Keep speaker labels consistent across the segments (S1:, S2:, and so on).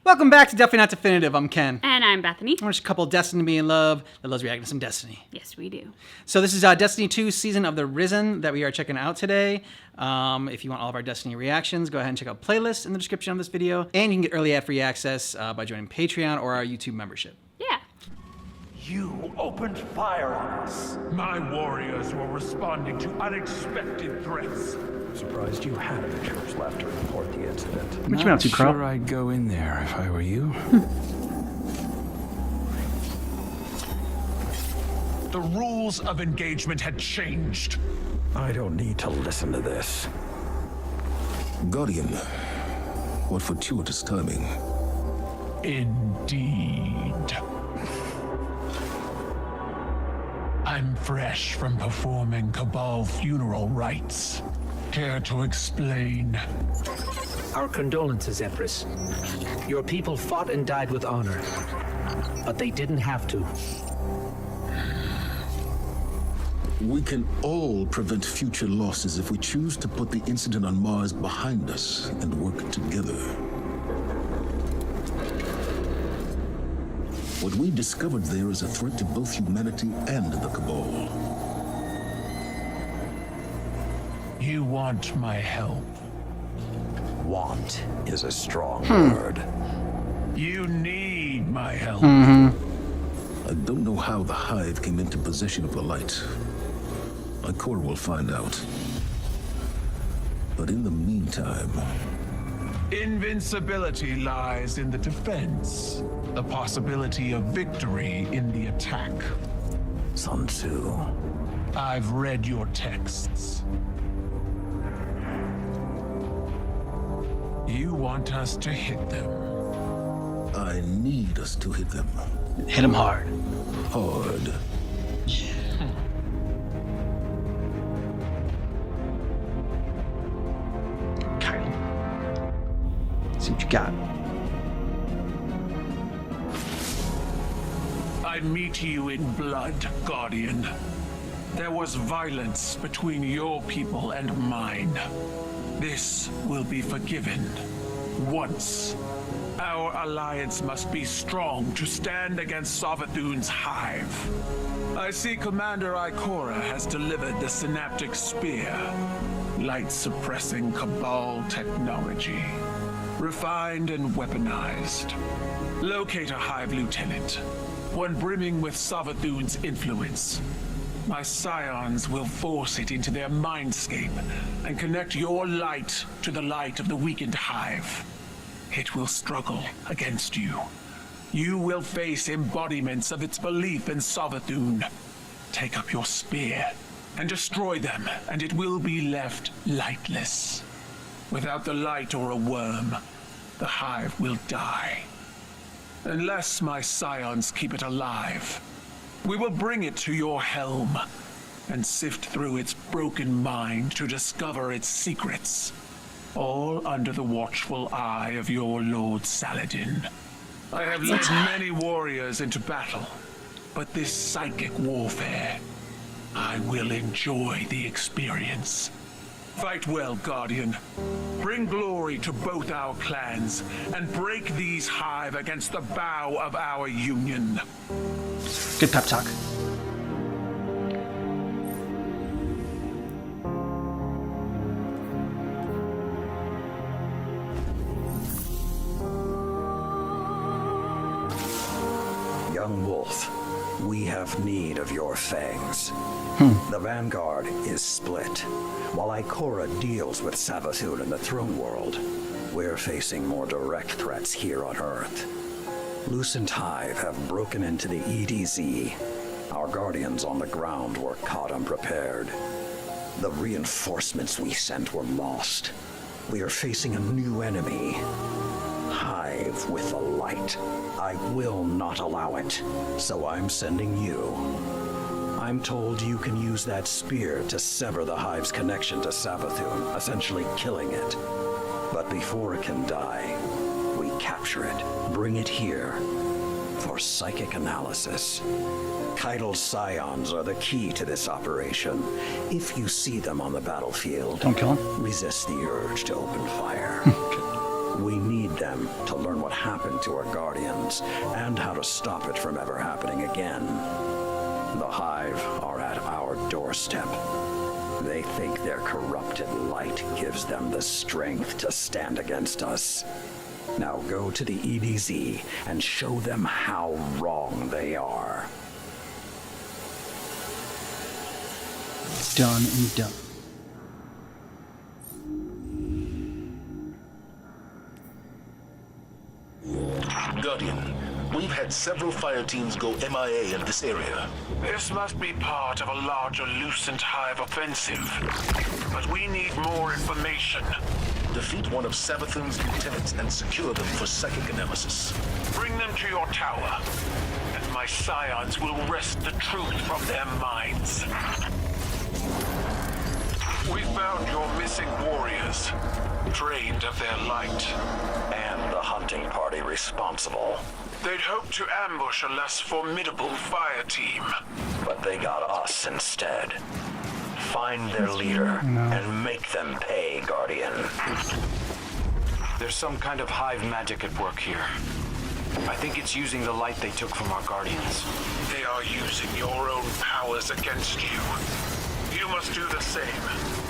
S1: Welcome back to Definitely Not Definitive. I'm Ken.
S2: And I'm Bethany.
S1: We're just a couple destined to be in love that loves reacting to some Destiny.
S2: Yes, we do.
S1: So this is Destiny 2 Season of the Risen that we are checking out today. If you want all of our Destiny reactions, go ahead and check out playlists in the description of this video. And you can get early ad-free access by joining Patreon or our YouTube membership.
S2: Yeah.
S3: You opened fire on us.
S4: My warriors were responding to unexpected threats.
S3: Surprised you had a church left to report the incident.
S1: What you been up to, Crow?
S5: Sure, I'd go in there if I were you.
S4: The rules of engagement had changed.
S3: I don't need to listen to this.
S6: Guardian, what fortuitous timing.
S4: Indeed. I'm fresh from performing Cabal funeral rites. Care to explain?
S7: Our condolences, Empress. Your people fought and died with honor, but they didn't have to.
S6: We can all prevent future losses if we choose to put the incident on Mars behind us and work together. What we discovered there is a threat to both humanity and the Cabal.
S4: You want my help.
S3: Want is a strong word.
S4: You need my help.
S6: I don't know how the Hive came into possession of the light. Ikora will find out. But in the meantime...
S4: Invincibility lies in the defense. The possibility of victory in the attack.
S3: Sun Tzu.
S4: I've read your texts. You want us to hit them.
S6: I need us to hit them.
S1: Hit him hard.
S6: Hard.
S1: Kyle. See what you got.
S4: I meet you in blood, Guardian. There was violence between your people and mine. This will be forgiven. Once. Our alliance must be strong to stand against Savathun's Hive. I see Commander Ikora has delivered the Synaptic Spear. Light-suppressing Cabal technology. Refined and weaponized. Locate a Hive Lieutenant. One brimming with Savathun's influence. My scions will force it into their mindscape and connect your light to the light of the weakened Hive. It will struggle against you. You will face embodiments of its belief in Savathun. Take up your spear and destroy them, and it will be left lightless. Without the light or a worm, the Hive will die. Unless my scions keep it alive, we will bring it to your helm and sift through its broken mind to discover its secrets. All under the watchful eye of your Lord Saladin. I have led many warriors into battle, but this psychic warfare, I will enjoy the experience. Fight well, Guardian. Bring glory to both our clans, and break these Hive against the bow of our union.
S1: Good pep talk.
S3: Young Wolf, we have need of your fangs. The Vanguard is split. While Ikora deals with Savathun in the Throne World, we're facing more direct threats here on Earth. Lucent Hive have broken into the EDZ. Our Guardians on the ground were caught unprepared. The reinforcements we sent were lost. We are facing a new enemy. Hive with the light. I will not allow it, so I'm sending you. I'm told you can use that spear to sever the Hive's connection to Savathun, essentially killing it. But before it can die, we capture it, bring it here, for psychic analysis. Keitel's scions are the key to this operation. If you see them on the battlefield,
S1: Don't kill him.
S3: resist the urge to open fire. We need them to learn what what happened to our guardians, and how to stop it from ever happening again. The Hive are at our doorstep. They think their corrupted light gives them the strength to stand against us. Now go to the EDZ and show them how wrong they are.
S1: Done and done.
S2: Guardian, we've had several fire teams go MIA in this area.
S4: This must be part of a larger Lucent Hive offensive. But we need more information.
S2: Defeat one of Savathun's lieutenants and secure them for psychic analysis.
S4: Bring them to your tower, and my scions will wrest the truth from their minds. We found your missing warriors, drained of their light.
S3: And the hunting party responsible.
S4: They'd hoped to ambush a less formidable fire team.
S3: But they got us instead. Find their leader and make them pay, Guardian.
S8: There's some kind of hive magic at work here. I think it's using the light they took from our guardians.
S4: They are using your own powers against you. You must do the same.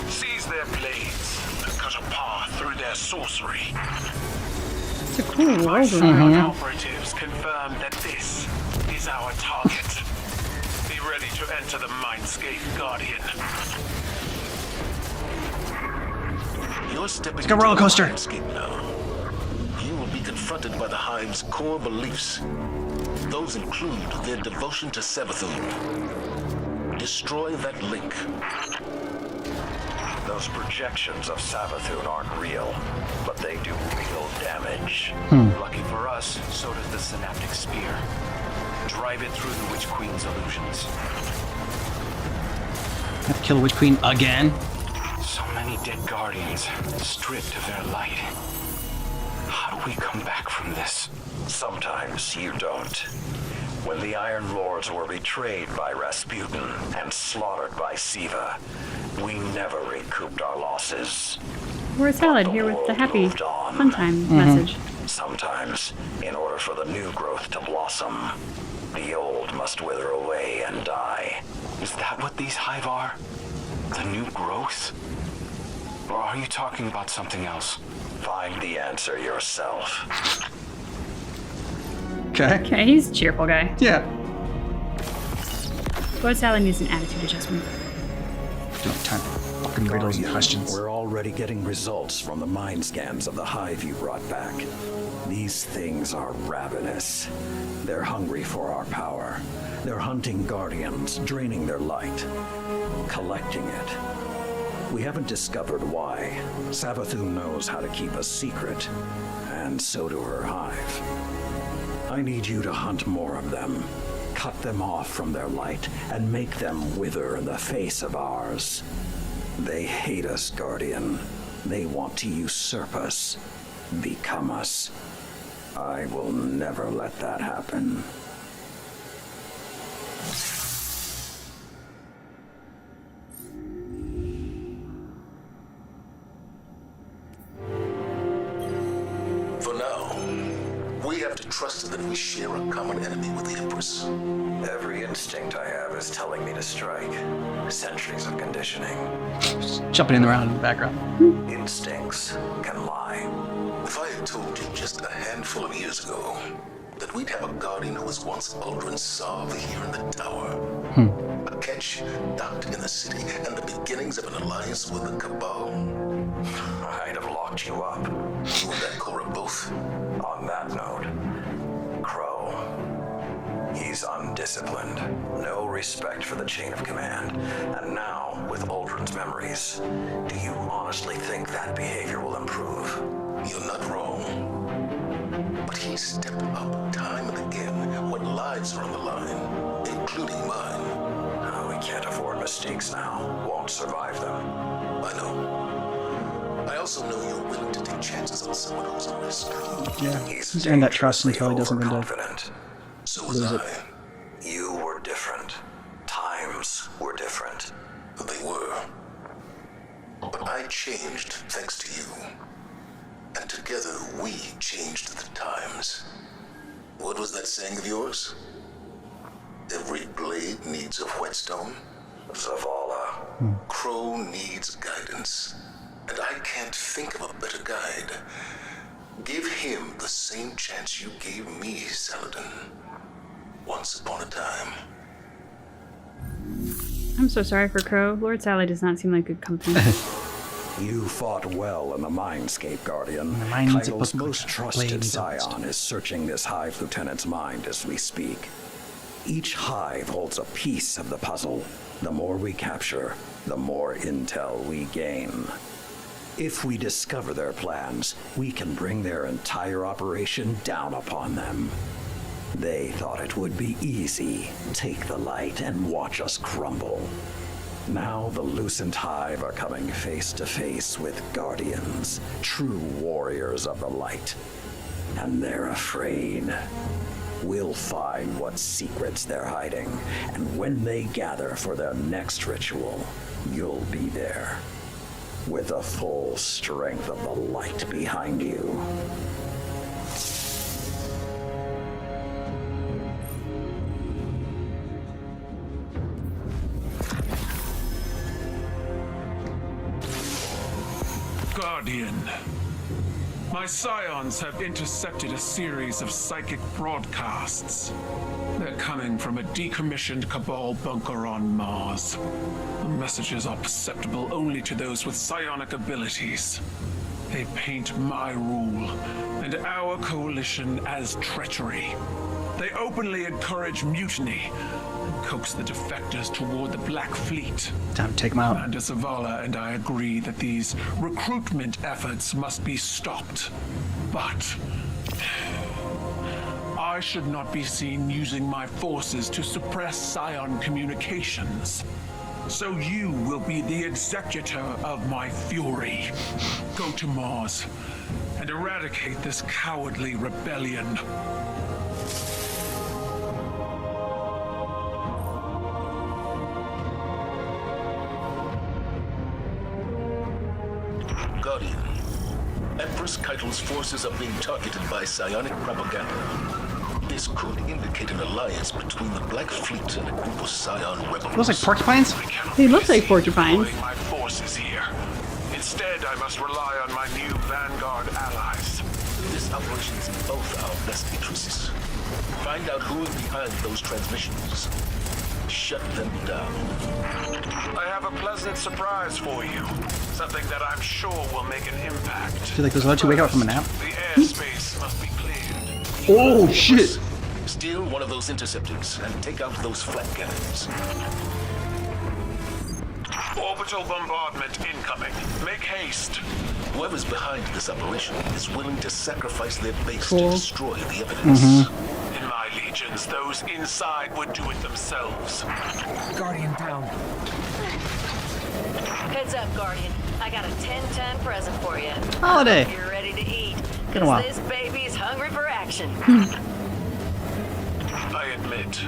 S4: Seize their blades and cut a path through their sorcery.
S9: It's a cool
S4: My
S9: world.
S4: Scion operatives confirm that this is our target. Be ready to enter the Mindscape, Guardian.
S2: You're stepping
S1: go
S2: into
S1: roller
S2: the
S1: coaster.
S2: landscape now. You will be confronted by the Hive's core beliefs. Those include their devotion to Savathun. Destroy that link.
S3: Those projections of Savathun aren't real, but they do real damage.
S8: Lucky for us, so does the synaptic spear. Drive it through the Witch Queen's illusions.
S1: Have to kill the Witch Queen again.
S8: So many dead guardians, stripped of their light. How do we come back from this?
S3: Sometimes you don't. When the Iron Lords were betrayed by Rasputin and slaughtered by Siva, we never recouped our losses.
S9: We're a salad
S3: The
S9: here with the
S3: world
S9: happy
S3: moved on.
S9: fun time message.
S3: Sometimes, in order for the new growth to blossom, the old must wither away and die.
S8: Is that what these hive are? The new growth? Or are you talking about something else?
S3: Find the answer yourself.
S1: Okay.
S9: Okay, he's a cheerful guy.
S1: Yeah.
S9: Lord Salad needs an attitude adjustment.
S1: Don't have time for fucking riddles and
S3: Guardian,
S1: questions.
S3: We're already getting results from the mind scans of the Hive you brought back. These things are ravenous. They're hungry for our power. They're hunting guardians, draining their light, collecting it. We haven't discovered why. Savathun knows how to keep a secret, and so do her Hive. I need you to hunt more of them. Cut them off from their light and make them wither in the face of ours. They hate us, Guardian. They want to usurp us, become us. I will never let that happen.
S2: For now, we have to trust that we share a common enemy with the Empress.
S3: Every instinct I have is telling me to strike. Centuries of conditioning.
S1: Jumping around in the background.
S3: Instincts can lie.
S2: If I had told you just a handful of years ago that we'd have a guardian who was once Aldrin Sov here in the tower, a catch docked in the city, and the beginnings of an alliance with the Cabal,
S3: I'd have locked you up.
S2: you and that Cora both.
S3: On that note, Crow. He's undisciplined. No respect for the chain of command. And now, with Aldrin's memories, do you honestly think that behavior will improve?
S2: You're not wrong. But he stepped up time and again when lives are on the line, including mine.
S3: We can't afford mistakes now. Won't survive them.
S2: I know. I also know you're willing to take chances on someone who's a risk.
S1: Yeah. He's earned that trust until he doesn't end up.
S3: Overconfident.
S2: So was I.
S3: You were different. Times were different.
S2: They were. But I changed thanks to you. And together Together, we changed the times. What was that saying of yours? Every blade needs a whetstone. Zavala. Crow needs guidance. And I can't think of a better guide. Give him the same chance you gave me, Saladin. Once upon a time.
S9: I'm so sorry for Crow. Lord Sally does not seem like good company.
S3: You fought well in the Mindscape, Guardian.
S1: The mind needs a
S3: Kyle's
S1: book
S3: most
S1: blade
S3: trusted
S1: needs a
S3: scion
S1: wisdom.
S3: is searching this Hive Lieutenant's mind as we speak. Each Hive holds a piece of the puzzle. The more we capture, the more intel we gain. If we discover their plans, we can bring their entire operation down upon them. They thought it would be easy. Take the light and watch us crumble. Now the Lucent Hive are coming face to face with Guardians, true warriors of the light. And they're afraid. We'll find what secrets they're hiding, and when they gather for their next ritual, you'll be there. With the full strength of the light behind you.
S4: Guardian. My scions have intercepted a series of psychic broadcasts. They're coming from a decommissioned Cabal bunker on Mars. The messages are perceptible only to those with psionic abilities. They paint my rule and our coalition as treachery. They openly encourage mutiny and coax the defectors toward the Black Fleet.
S1: Time to take him out.
S4: Commander Zavala and I agree that these recruitment efforts must be stopped. But I should not be seen using my forces to suppress Scion communications. So you will be the executor of my fury. Go to Mars and eradicate this cowardly rebellion.
S2: Guardian, Empress Keitel's forces are being targeted by psionic propaganda. This could indicate an alliance between the Black Fleet and a group of Scion rebels.
S1: Looks like porcupines.
S9: They look like porcupines.
S4: Deploying my forces here. Instead, I must rely on my new Vanguard allies.
S2: This operation's in both our best interests. Find out who is behind those transmissions. Shut them down.
S4: I have a pleasant surprise for you. Something that I'm sure will make an impact.
S1: Do you like those other two wake up from a nap?
S4: The airspace must be cleared.
S1: Oh shit!
S2: Steal one of those interceptors and take out those flat cannons.
S4: Orbital bombardment incoming. Make haste.
S2: Whoever's behind this operation is willing to sacrifice their base
S9: Cool.
S2: to destroy the evidence.
S4: In my legions, those inside would do it themselves.
S7: Guardian down.
S10: Heads up, Guardian. I got a 10-ton present for you.
S1: Holiday.
S10: You're ready to eat.
S1: Been a while.
S10: This baby is hungry for action.
S4: I admit,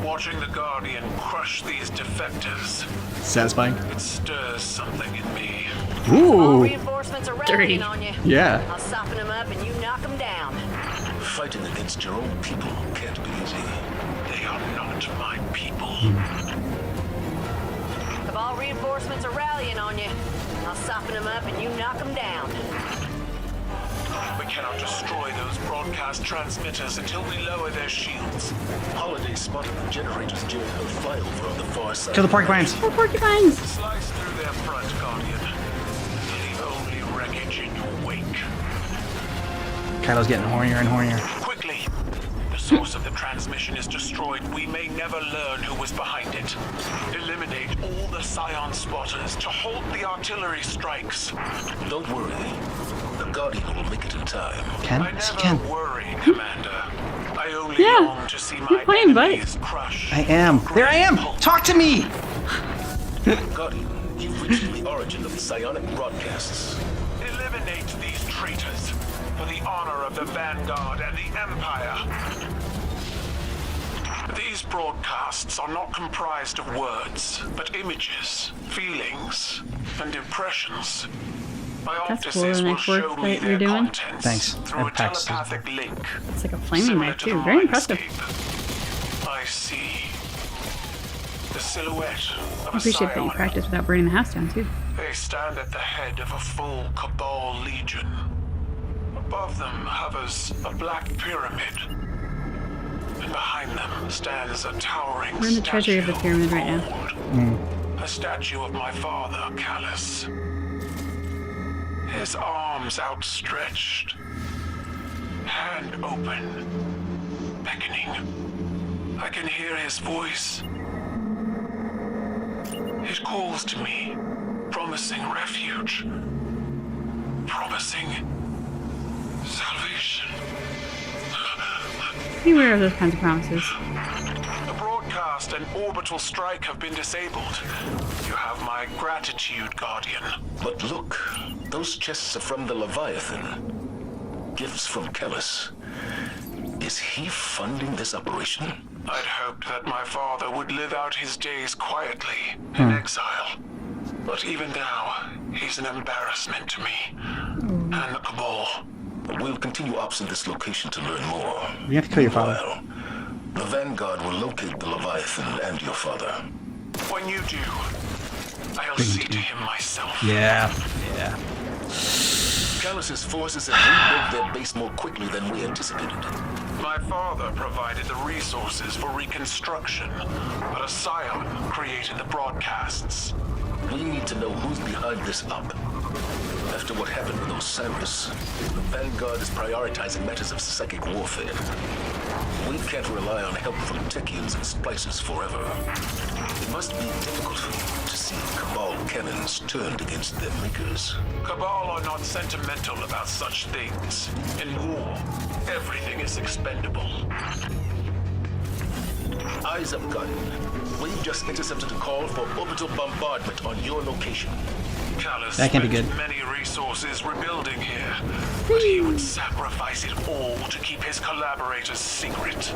S4: watching the Guardian crush these defectors,
S1: Satisfying.
S4: it stirs something in me.
S10: All
S1: Ooh.
S10: reinforcements are
S9: Dirty.
S10: rallying on you.
S1: Yeah.
S10: I'll soften them up and you knock them down.
S2: Fighting against your own people can't be easy.
S4: They are not my people.
S10: If all reinforcements are rallying on you, I'll soften them up and you knock them down.
S4: We cannot destroy those broadcast transmitters until we lower their shields.
S2: Holiday spotted the generators during her flyover on the far side.
S1: Kill the porcupines.
S9: Oh, porcupines.
S4: Slice through their front, Guardian. Leave only wreckage in your wake.
S1: Kylo's getting hornier and hornier.
S4: Quickly! The source of the transmission is destroyed. We may never learn who was behind it. Eliminate all the Scion spotters to halt the artillery strikes.
S2: Don't worry. The Guardian will make it in time.
S1: Ken?
S4: I
S1: Is he
S4: never
S1: Ken?
S4: worry, Commander. I only
S9: Yeah.
S4: long to see my
S9: playing, bud.
S4: enemies crushed.
S1: I am. There I am. Talk to me.
S2: Guardian, you've reached the origin of the psionic broadcasts.
S4: Eliminate these traitors for the honor of the Vanguard and the Empire. These broadcasts are not comprised of words, but images, feelings, and impressions. My
S9: That's cool,
S4: offices
S9: the
S4: will
S9: knife
S4: show
S9: work
S4: me
S9: that
S4: their
S9: you're doing.
S4: contents
S1: Thanks.
S4: through
S1: I
S4: a
S1: practiced as
S4: telepathic link.
S9: It's like a flaming
S4: Similar
S9: knife
S4: to the
S9: too. Very impressive.
S4: Mindscape. I see. The silhouette of
S9: I
S4: a
S9: appreciate that you
S4: scion.
S9: practice without burning the house down too.
S4: They stand at the head of a full Cabal legion. Above them hovers a black pyramid. And behind them stands a towering
S9: We're in the treasury of the
S4: statue
S9: pyramid right now.
S4: gold. A statue of my father, Callus. His arms outstretched. Hand open. Beckoning. I can hear his voice. It calls to me, promising refuge. Promising salvation.
S9: Be aware of those kinds of promises.
S4: The broadcast and orbital strike have been disabled. You have my gratitude, Guardian.
S2: But look, those chests are from the Leviathan. Gifts from Callus. Is he funding this operation?
S4: I'd hoped that my father would live out his days quietly, in exile. But even now, he's an embarrassment to me. And the Cabal.
S2: We'll continue ops in this location to learn more.
S1: We have to kill your father.
S2: Meanwhile, the Vanguard will locate the Leviathan and your father.
S4: When you do, I'll see to him myself.
S1: Yeah.
S2: Callus's forces have rebuilt their base more quickly than we anticipated.
S4: My father provided the resources for reconstruction, but a scion created the broadcasts.
S2: We need to know who's behind this op. After what happened with Osiris, the Vanguard is prioritizing matters of psychic warfare. We can't rely on help from Techians and Splicers forever. It must be difficult to see Cabal cannons turned against their makers.
S4: Cabal are not sentimental about such things. In war, everything is expendable.
S2: Eyes up, Guardian. We've just intercepted a call for orbital bombardment on your location.
S4: Callus
S1: That can't be
S4: spent
S1: good.
S4: many resources rebuilding here, but he would sacrifice it all to keep his collaborators secret.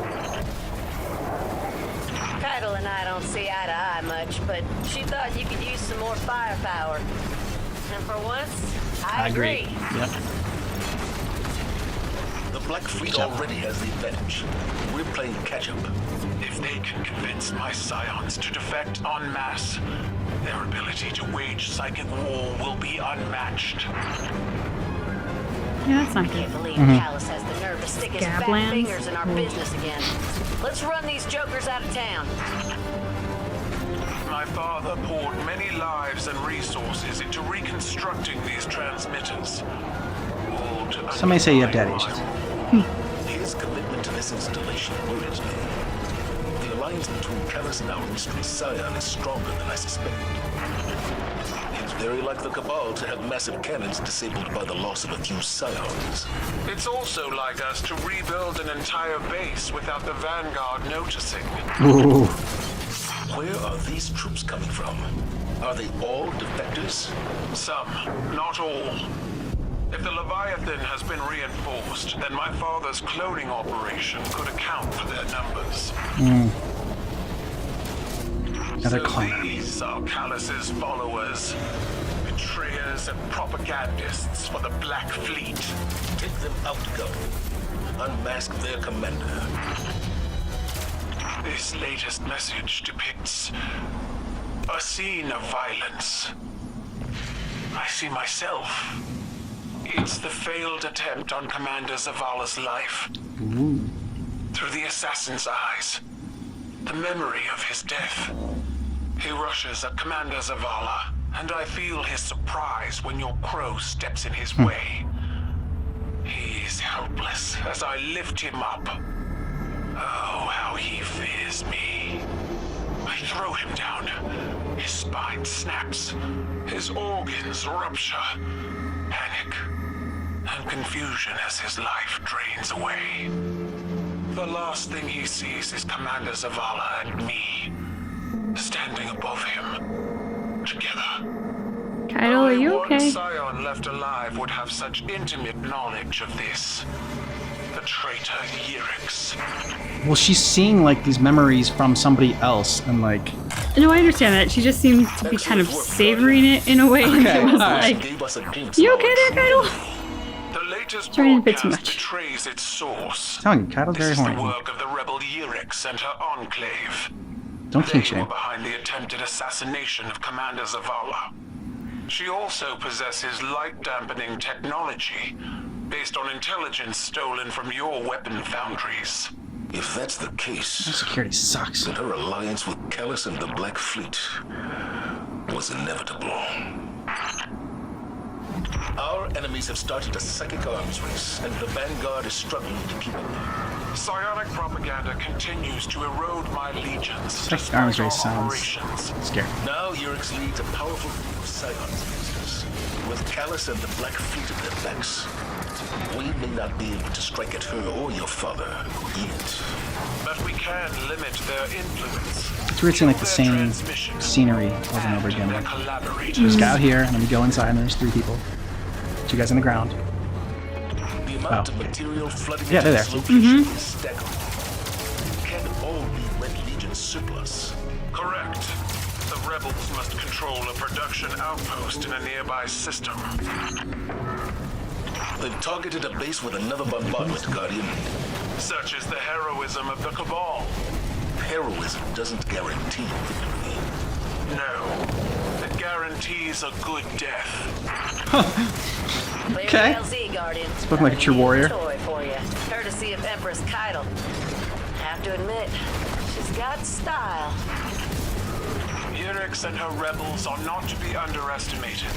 S10: Keitel and I don't see eye to eye much, but she thought you could use some more firepower. And for once, I agree.
S1: Yep.
S2: The Black Fleet already has the advantage. We're playing catch-up.
S4: If they can convince my scions to defect en masse, their ability to wage psychic war will be unmatched.
S9: Yeah, that's not
S10: I
S9: good.
S10: can't believe Callus has the nerve to stick his fat
S9: Scablands?
S10: fingers in our business again. Let's run these jokers out of town.
S4: My father poured many lives and resources into reconstructing these transmitters. All to
S1: Somebody say you have daddy
S4: undermine
S1: issues.
S2: His commitment to this installation worries me. The alliance between Callus and our mystery scion is stronger than I suspected. It's very like the Cabal to have massive cannons disabled by the loss of a few scions.
S4: It's also like us to rebuild an entire base without the Vanguard noticing.
S1: Ooh.
S2: Where are these troops coming from? Are they all defectors?
S4: Some, not all. If the Leviathan has been reinforced, then my father's cloning operation could account for their numbers.
S1: Another
S4: So
S1: cloner.
S4: these are Callus's followers, betrayers and propagandists for the Black Fleet.
S2: Take them out, Gun. Unmask their commander.
S4: This latest message depicts a scene of violence. I see myself. It's the failed attempt on Commander Zavala's life. Through the assassin's eyes, the memory of his death. He rushes at Commander Zavala, and I feel his surprise when your crow steps in his way. He is helpless as I lift him up. Oh, how he fears me. I throw him down. His spine snaps. His organs rupture. Panic and confusion as his life drains away. The last thing he sees is Commander Zavala and me, standing above him, together.
S9: Keitel, are you
S4: Only
S9: okay?
S4: one scion left alive would have such intimate knowledge of this. the traitor Yurix.
S1: Well, she's seeing like these memories from somebody else, and like.
S9: No, I understand that. She just seemed to be kind of savoring it in a way. And it was like, you okay there, Keitel?
S4: The latest
S9: Trying a bit too
S4: broadcast
S9: much.
S4: betrays its source.
S1: Telling you, Keitel's
S4: This
S1: very
S4: is the
S1: horny.
S4: work of the rebel Yurix and her enclave.
S1: Don't
S4: They
S1: kink
S4: were
S1: shame.
S4: behind the attempted assassination of Commander Zavala. She also possesses light-dampening technology based on intelligence stolen from your weapon foundries.
S2: If that's the case,
S1: Security sucks.
S2: then her alliance with Callus and the Black Fleet was inevitable. Our enemies have started a psychic arms race, and the Vanguard is struggling to keep up.
S4: Psionic propaganda continues to erode my legions.
S1: Psychic arms
S4: despite
S1: race
S4: our
S1: sounds
S4: operations.
S1: scary.
S2: Now Yurix leads a powerful group of Scions monsters, with Callus and the Black Fleet at their backs. We may not be able to strike at her or your father yet.
S4: But we can limit their influence.
S1: It's weird seeing like the
S4: Their
S1: same
S4: transmission
S1: scenery over and over again.
S4: their
S1: Like,
S4: collaborators.
S1: there's a guy out here, and then we go inside, and there's 3 people. 2 guys on the ground.
S2: The amount of material flooding
S1: Yeah,
S2: into
S1: they're
S2: this
S1: there.
S2: location is staggering. Can all be Red Legion surplus.
S4: Correct. The rebels must control a production outpost in a nearby system.
S2: They've targeted a base with another bombardment, Guardian.
S4: Such is the heroism of the Cabal.
S2: Heroism doesn't guarantee victory.
S4: No. It guarantees a good death.
S1: Okay.
S10: LZ, Guardian.
S1: Spoken like a true warrior.
S10: Toy for you. Courtesy of Empress Keitel. Have to admit, she's got style.
S4: Yurix and her rebels are not to be underestimated.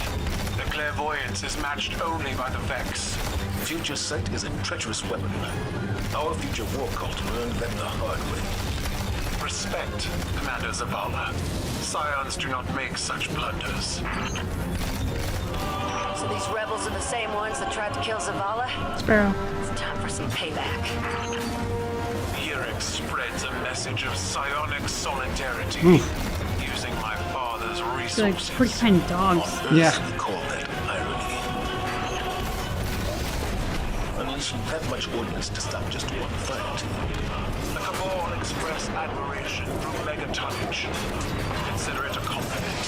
S4: Their clairvoyance is matched only by the Vex.
S2: Future Sight is a treacherous weapon. Our future war cult learned that the hard way.
S4: Respect, Commander Zavala. Scions do not make such blunders.
S10: So these rebels are the same ones that tried to kill Zavala?
S9: Sparrow.
S10: It's time for some payback.
S4: Yurix spreads a message of psionic solidarity, using my father's
S9: They're like
S4: resources.
S9: porcupine dogs.
S2: On Earth,
S1: Yeah.
S2: we call that irony. Unleashing that much ordnance to stop just one fight.
S4: The Cabal express admiration through megatonnage. Consider it a compliment.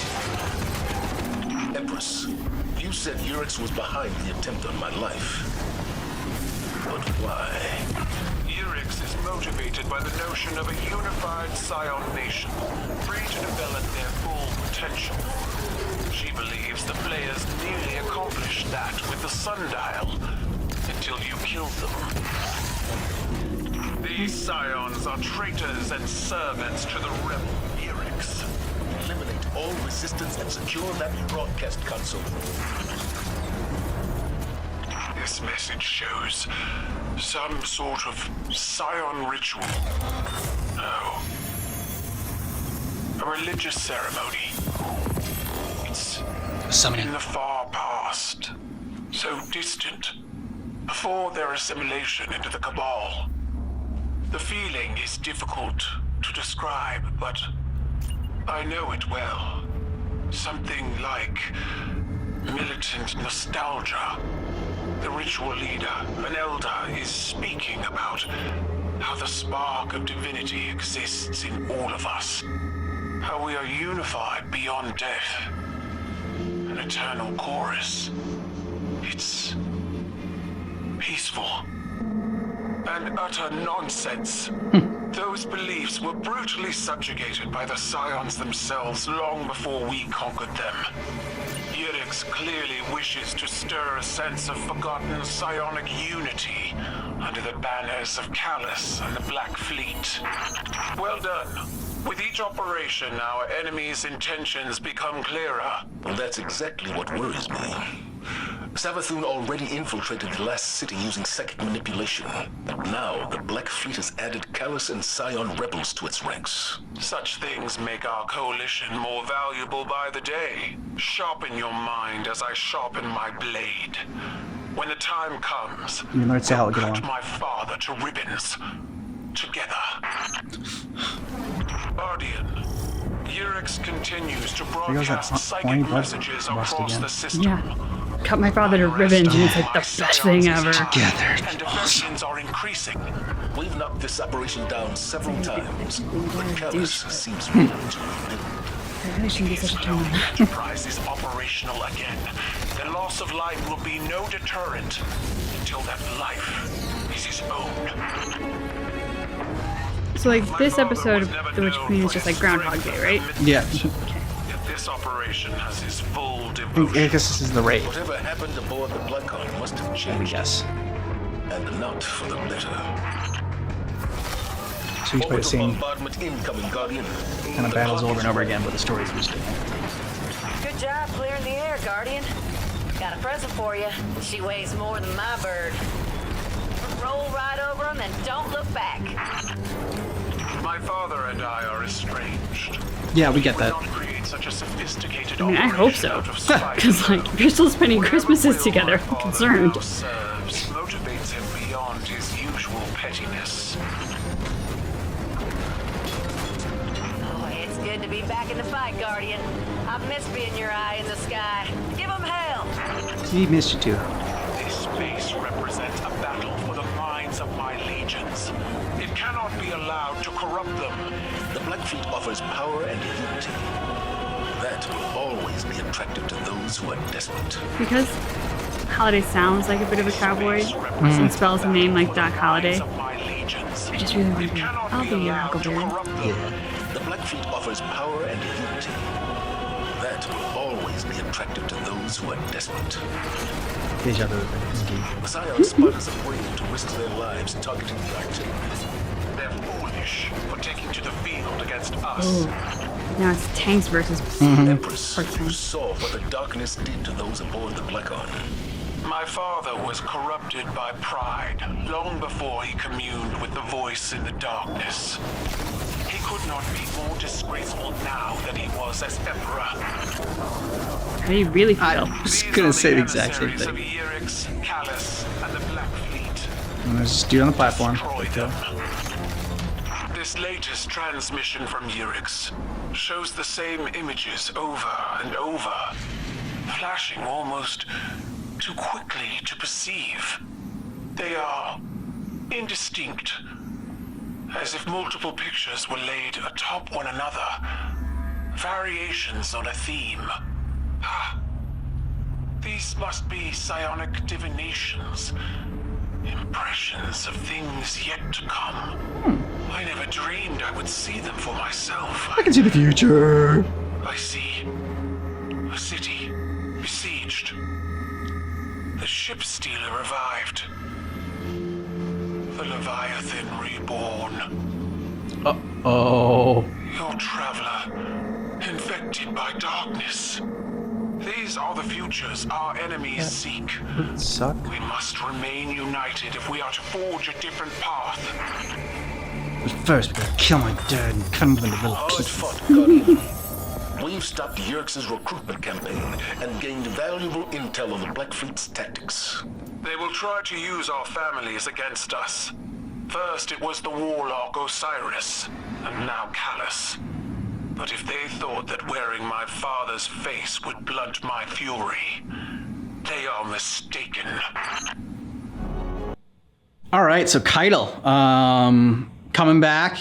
S2: Empress, you said Yurix was behind the attempt on my life. But why?
S4: Yurix is motivated by the notion of a unified Scion nation, free to develop their full potential. She believes the players nearly accomplished that with the Sundial, until you killed them. These Scions are traitors and servants to the rebel Yurix.
S2: Eliminate all resistance and secure that broadcast console.
S4: This message shows some sort of Scion ritual. No. A religious ceremony. It's
S1: Summoning.
S4: in the far past. So distant. Before their assimilation into the Cabal. The feeling is difficult to describe, but I know it well. Something like militant nostalgia. The ritual leader, an elder, is speaking about how the spark of divinity exists in all of us. How we are unified beyond death. An eternal chorus. It's peaceful. And utter nonsense. Those beliefs were brutally subjugated by the Scions themselves long before we conquered them. Yurix clearly wishes to stir a sense of forgotten psionic unity under the banners of Callus and the Black Fleet. Well done. With each operation, our enemy's intentions become clearer.
S2: Well, that's exactly what worries me. Savathun already infiltrated the last city using psychic manipulation. Now, the Black Fleet has added Callus and Scion rebels to its ranks.
S4: Such things make our coalition more valuable by the day. Sharpen your mind as I sharpen my blade. When the time comes,
S1: You and Lord Sal get
S4: cut
S1: along.
S4: my father to ribbons. Together. Guardian, Yurix continues to
S1: goes that
S4: broadcast
S1: horny
S4: psychic
S1: blood
S4: messages
S1: lust
S4: across
S1: again.
S4: the system.
S9: Yeah. cut my father to ribbons, and it's like the best thing ever.
S1: Together.
S2: And defections are increasing. We've knocked this operation down several times, but Callus seems ready to rebuild.
S9: I really shouldn't be such a turn on.
S4: Enterprise is operational again. The loss of life will be no deterrent until that life is his own.
S9: So like this episode of The Witch Queen is just like Groundhog Day, right?
S1: Yeah.
S4: If this operation has his full
S1: I
S4: devotion.
S1: guess this is the raid.
S2: Whatever happened aboard the Blackhawk must have changed.
S1: Yes.
S2: And not for the better.
S1: So he's played the same
S2: Bombardment incoming, Guardian.
S1: kind of battles over and over again, but the story's just
S10: Good job clearing the air, Guardian. Got a present for you. She weighs more than my bird. Roll right over them and don't look back.
S4: My father and I are estranged.
S1: Yeah, we get
S4: Would
S1: that.
S4: not create such a sophisticated
S9: I mean, I hope
S4: operation
S9: so.
S4: out of spite.
S9: Because like, if you're still spending Christmases together, I'm concerned.
S4: Serves motivates him beyond his usual pettiness.
S10: Oh, it's good to be back in the fight, Guardian. I've missed being your eye in the sky. Give them hell.
S1: He missed you too.
S4: This space represents a battle for the minds of my legions. It cannot be allowed to corrupt them.
S2: The Blackfleet offers power and unity. That will always be attractive to those who are desperate.
S9: Because Holiday sounds like a bit of a cowboy, and spells a name like Doc Holliday. I just really want to be, I'll be your Huckleberry.
S2: The Blackfleet offers power and unity. That will always be attractive to those who are desperate. The Scion spotters a way to risk their lives targeting the Arctic.
S4: They're foolish for taking to the field against us.
S9: Oh, now it's tanks versus
S2: Empress, you saw what the darkness did to those aboard the Blackhawk.
S4: My father was corrupted by pride long before he communed with the voice in the darkness. He could not be more disgraceful now than he was as Emperor.
S9: How do you really feel?
S1: I'm just gonna say the exact same
S4: Emissaries of
S1: thing.
S4: Yrix, Callus, and the Blackfleet.
S1: And there's this dude on the platform.
S4: Destroy them. This latest transmission from Yrix shows the same images over and over, flashing almost too quickly to perceive. They are indistinct, as if multiple pictures were laid atop one another, variations on a theme. These must be psionic divinations, impressions of things yet to come. I never dreamed I would see them for myself.
S1: I can see the future.
S4: I see a city besieged. The ship stealer revived. The Leviathan reborn.
S1: Uh-oh.
S4: Your traveler, infected by darkness. These are the futures our enemies seek.
S1: Suck.
S4: We must remain united if we are to forge a different path.
S1: But first, we gotta kill my dad and cut him into little
S2: Hard
S1: pieces.
S2: fought, Guardian. We've stopped Yurix's recruitment campaign and gained valuable intel on the Blackfleet's tactics.
S4: They will try to use our families against us. First it was the warlock Osiris, and now Callus. But if they thought that wearing my father's face would blunt my fury, they are mistaken.
S1: All right, so Keitel, coming back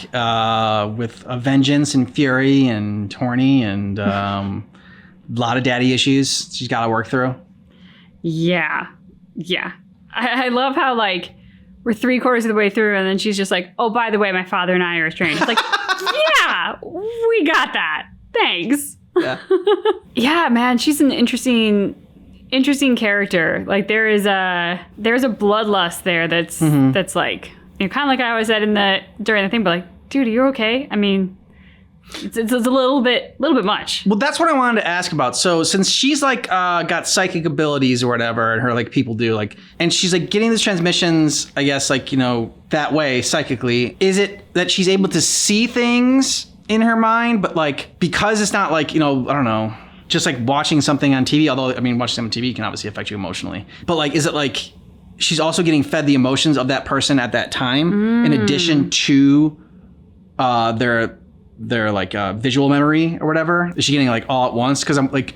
S1: with a vengeance and fury and Torny and a lot of daddy issues she's got to work through.
S9: Yeah. I love how like we're 3/4 of the way through and then she's just like, oh, by the way, my father and I are estranged. It's like, yeah, we got that. Thanks.
S1: Yeah.
S9: Yeah, man, she's an interesting character. Like there's a bloodlust there that's like, you know, kind of like I was said during the thing, but like, dude, are you okay? I mean, it's a little bit much.
S1: Well, that's what I wanted to ask about. So since she's like got psychic abilities or whatever, and her like people do like, and she's like getting these transmissions, I guess like, you know, that way psychically, is it that she's able to see things in her mind, but like because it's not like, you know, I don't know, just like watching something on TV, although I mean watching something on TV can obviously affect you emotionally, but like is it like she's also getting fed the emotions of that person at that time in addition to their like visual memory or whatever? Is she getting like all at once? Because I'm like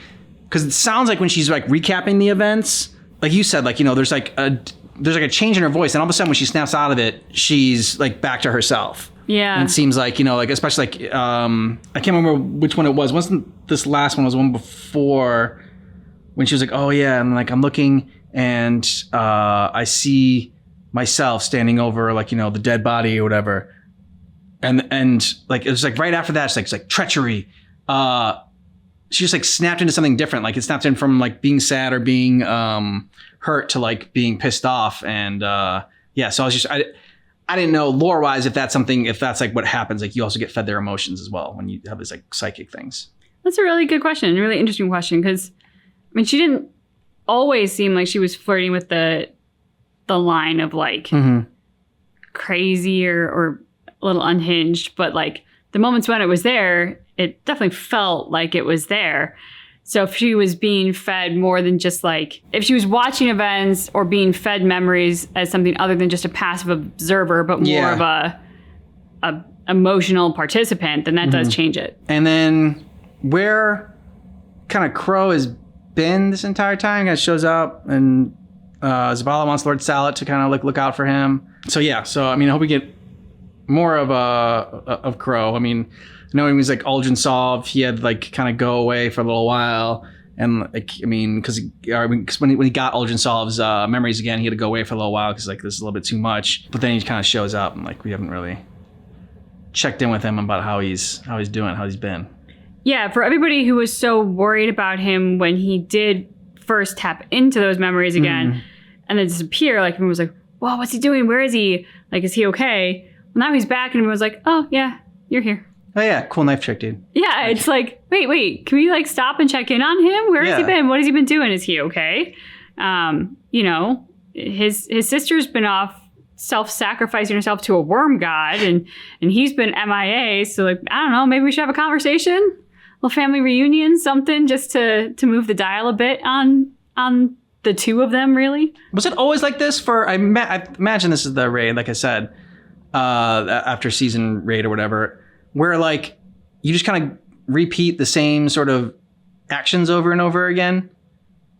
S1: because it sounds like when she's like recapping the events, like you said, like, you know, there's like a change in her voice, and all of a sudden when she snaps out of it, she's like back to herself.
S9: Yeah.
S1: And it seems like, you know, like especially like I can't remember which one it was. Wasn't this last one? Was one before when she was like, oh yeah, and like I'm looking and I see myself standing over like, you know, the dead body or whatever. And like it was like right after that, it's like treachery. She just like snapped into something different. Like it snapped in from like being sad or being hurt to like being pissed off. And yeah, so I didn't know lore wise if that's like what happens. Like you also get fed their emotions as well when you have these like psychic things.
S9: That's a really good question, a really interesting question, because I mean she didn't always seem like she was flirting with the line of like crazy or a little unhinged, but like the moments when it was there, it definitely felt like it was there. So if she was being fed more than just like, if she was watching events or being fed memories as something other than just a passive observer, but more of a emotional participant, then that does change it.
S1: And then where kind of Crow has been this entire time, kind of shows up, and Zavala wants Lord Salet to kind of like look out for him. So yeah, so I mean, I hope we get more of Crow. I mean, knowing he was like Uldren Sov, he had like kind of go away for a little while, and like I mean, because when he got Uldren Sov's memories again, he had to go away for a little while because like this is a little bit too much. But then he kind of shows up, and like we haven't really checked in with him about how he's doing, how he's been.
S9: Yeah, for everybody who was so worried about him when he did first tap into those memories again and then disappear, like everyone was like, "Whoa, what's he doing? Where is he? Like, is he okay?" Well, now he's back, and everyone was like, "Oh yeah, you're here."
S1: Oh yeah, cool knife trick, dude.
S9: Yeah, it's like, wait, can we like stop and check in on him? Where has he been? What has he been doing? Is he okay? You know, his sister's been off self-sacrificing herself to a worm god, and he's been MIA. So like, I don't know, maybe we should have a conversation, a little family reunion, something just to move the dial a bit on the two of them. Really,
S1: was it always like this for? I imagine this is the raid, like I said, after season raid or whatever, where like you just kind of repeat the same sort of actions over and over again.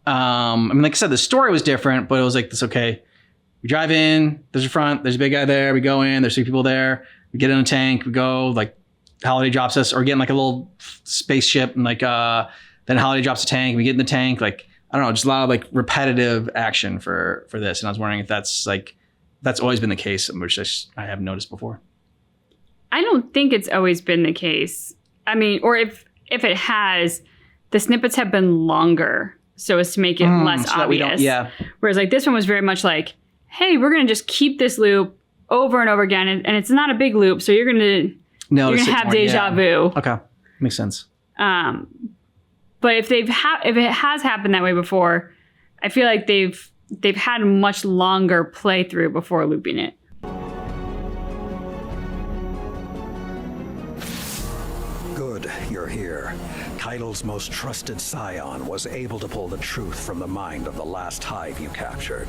S1: I mean, like I said, the story was different, but it was like this. Okay, we drive in, there's a front, there's a big guy there. We go in, there's 3 people there. We get in a tank, we go, like Holiday drops us, or getting like a little spaceship, and like then Holiday drops a tank, we get in the tank. Like, I don't know, just a lot of like repetitive action for this. And I was wondering if that's always been the case, which I haven't noticed before.
S9: I don't think it's always been the case. I mean, or if it has, the snippets have been longer so as to make it less obvious. Whereas like this one was very much like, hey, we're going to just keep this loop over and over again. And it's not a big loop. So you're going to have deja vu.
S1: Okay. Makes sense.
S9: But if it has happened that way before, I feel like they've had a much longer playthrough before looping it.
S3: Good, you're here. Keitel's most trusted scion was able to pull the truth from the mind of the last hive you captured.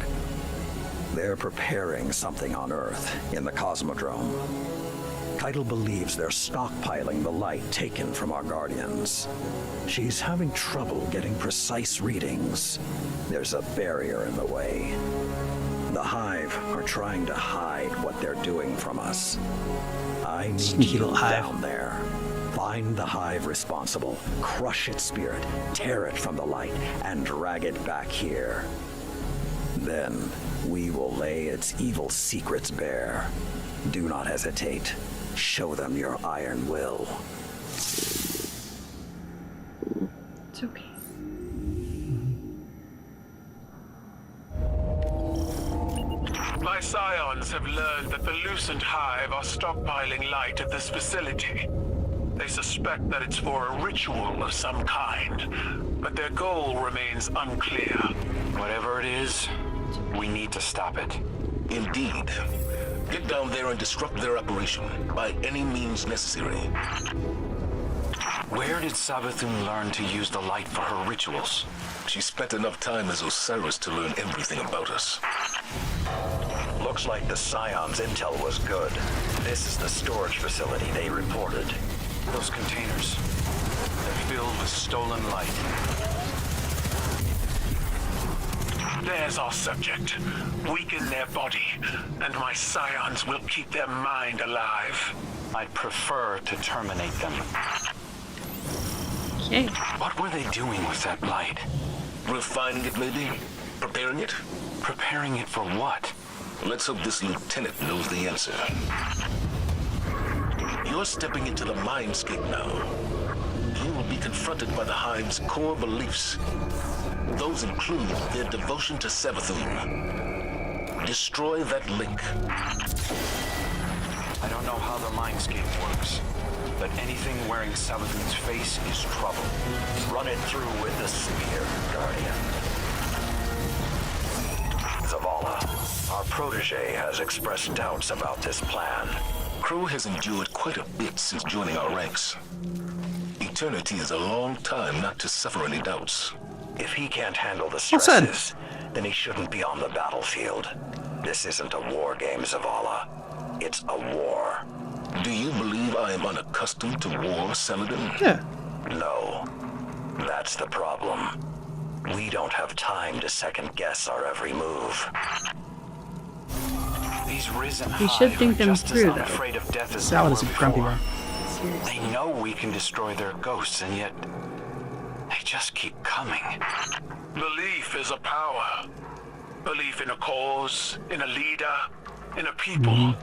S3: They're preparing something on Earth, in the Cosmodrome. Keitel believes they're stockpiling the light taken from our Guardians. She's having trouble getting precise readings. There's a barrier in the way. The Hive are trying to hide what they're doing from us. I need you down there. Find the Hive responsible, crush its spirit, tear it from the light, and drag it back here. Then we will lay its evil secrets bare. Do not hesitate. Show them your iron will.
S9: It's okay.
S4: My scions have learned that the Lucent Hive are stockpiling light at this facility. They suspect that it's for a ritual of some kind, but their goal remains unclear.
S8: Whatever it is, we need to stop it.
S2: Indeed. Get down there and disrupt their operation by any means necessary.
S8: Where did Savathun learn to use the light for her rituals?
S2: She spent enough time as Osiris to learn everything about us.
S3: Looks like the Scion's intel was good. This is the storage facility they reported.
S8: Those containers, they're filled with stolen light.
S4: There's our subject. Weaken their body, and my scions will keep their mind alive.
S8: I'd prefer to terminate them.
S9: Okay.
S8: What were they doing with that light?
S2: Refining it, maybe? Preparing it?
S8: Preparing it for what?
S2: Let's hope this lieutenant knows the answer. You're stepping into the mindscape now. You will be confronted by the Hive's core beliefs. Those include their devotion to Savathun. Destroy that link.
S8: I don't know how the mindscape works, but anything wearing Savathun's face is trouble.
S3: Run it through with the spear, Guardian. Zavala, our protege has expressed doubts about this plan.
S2: Crew has endured quite a bit since joining our ranks. Eternity is a long time not to suffer any doubts.
S3: If he can't handle the
S1: Well said.
S3: stresses, then he shouldn't be on the battlefield. This isn't a war game, Zavala. It's a war.
S2: Do you believe I am unaccustomed to war, Saladin?
S1: Yeah.
S3: No. That's the problem. We don't have time to second-guess our every move.
S8: These Risen
S9: We should
S8: Hive
S9: think
S8: are
S9: them
S8: just
S9: through,
S8: as
S9: though.
S8: unafraid of death as
S1: Salad
S8: they
S1: is
S8: were
S1: a grumpy
S8: before.
S1: one.
S8: They know we can destroy their ghosts, and yet they just keep coming.
S4: Belief is a power. Belief in a cause, in a leader, in a people.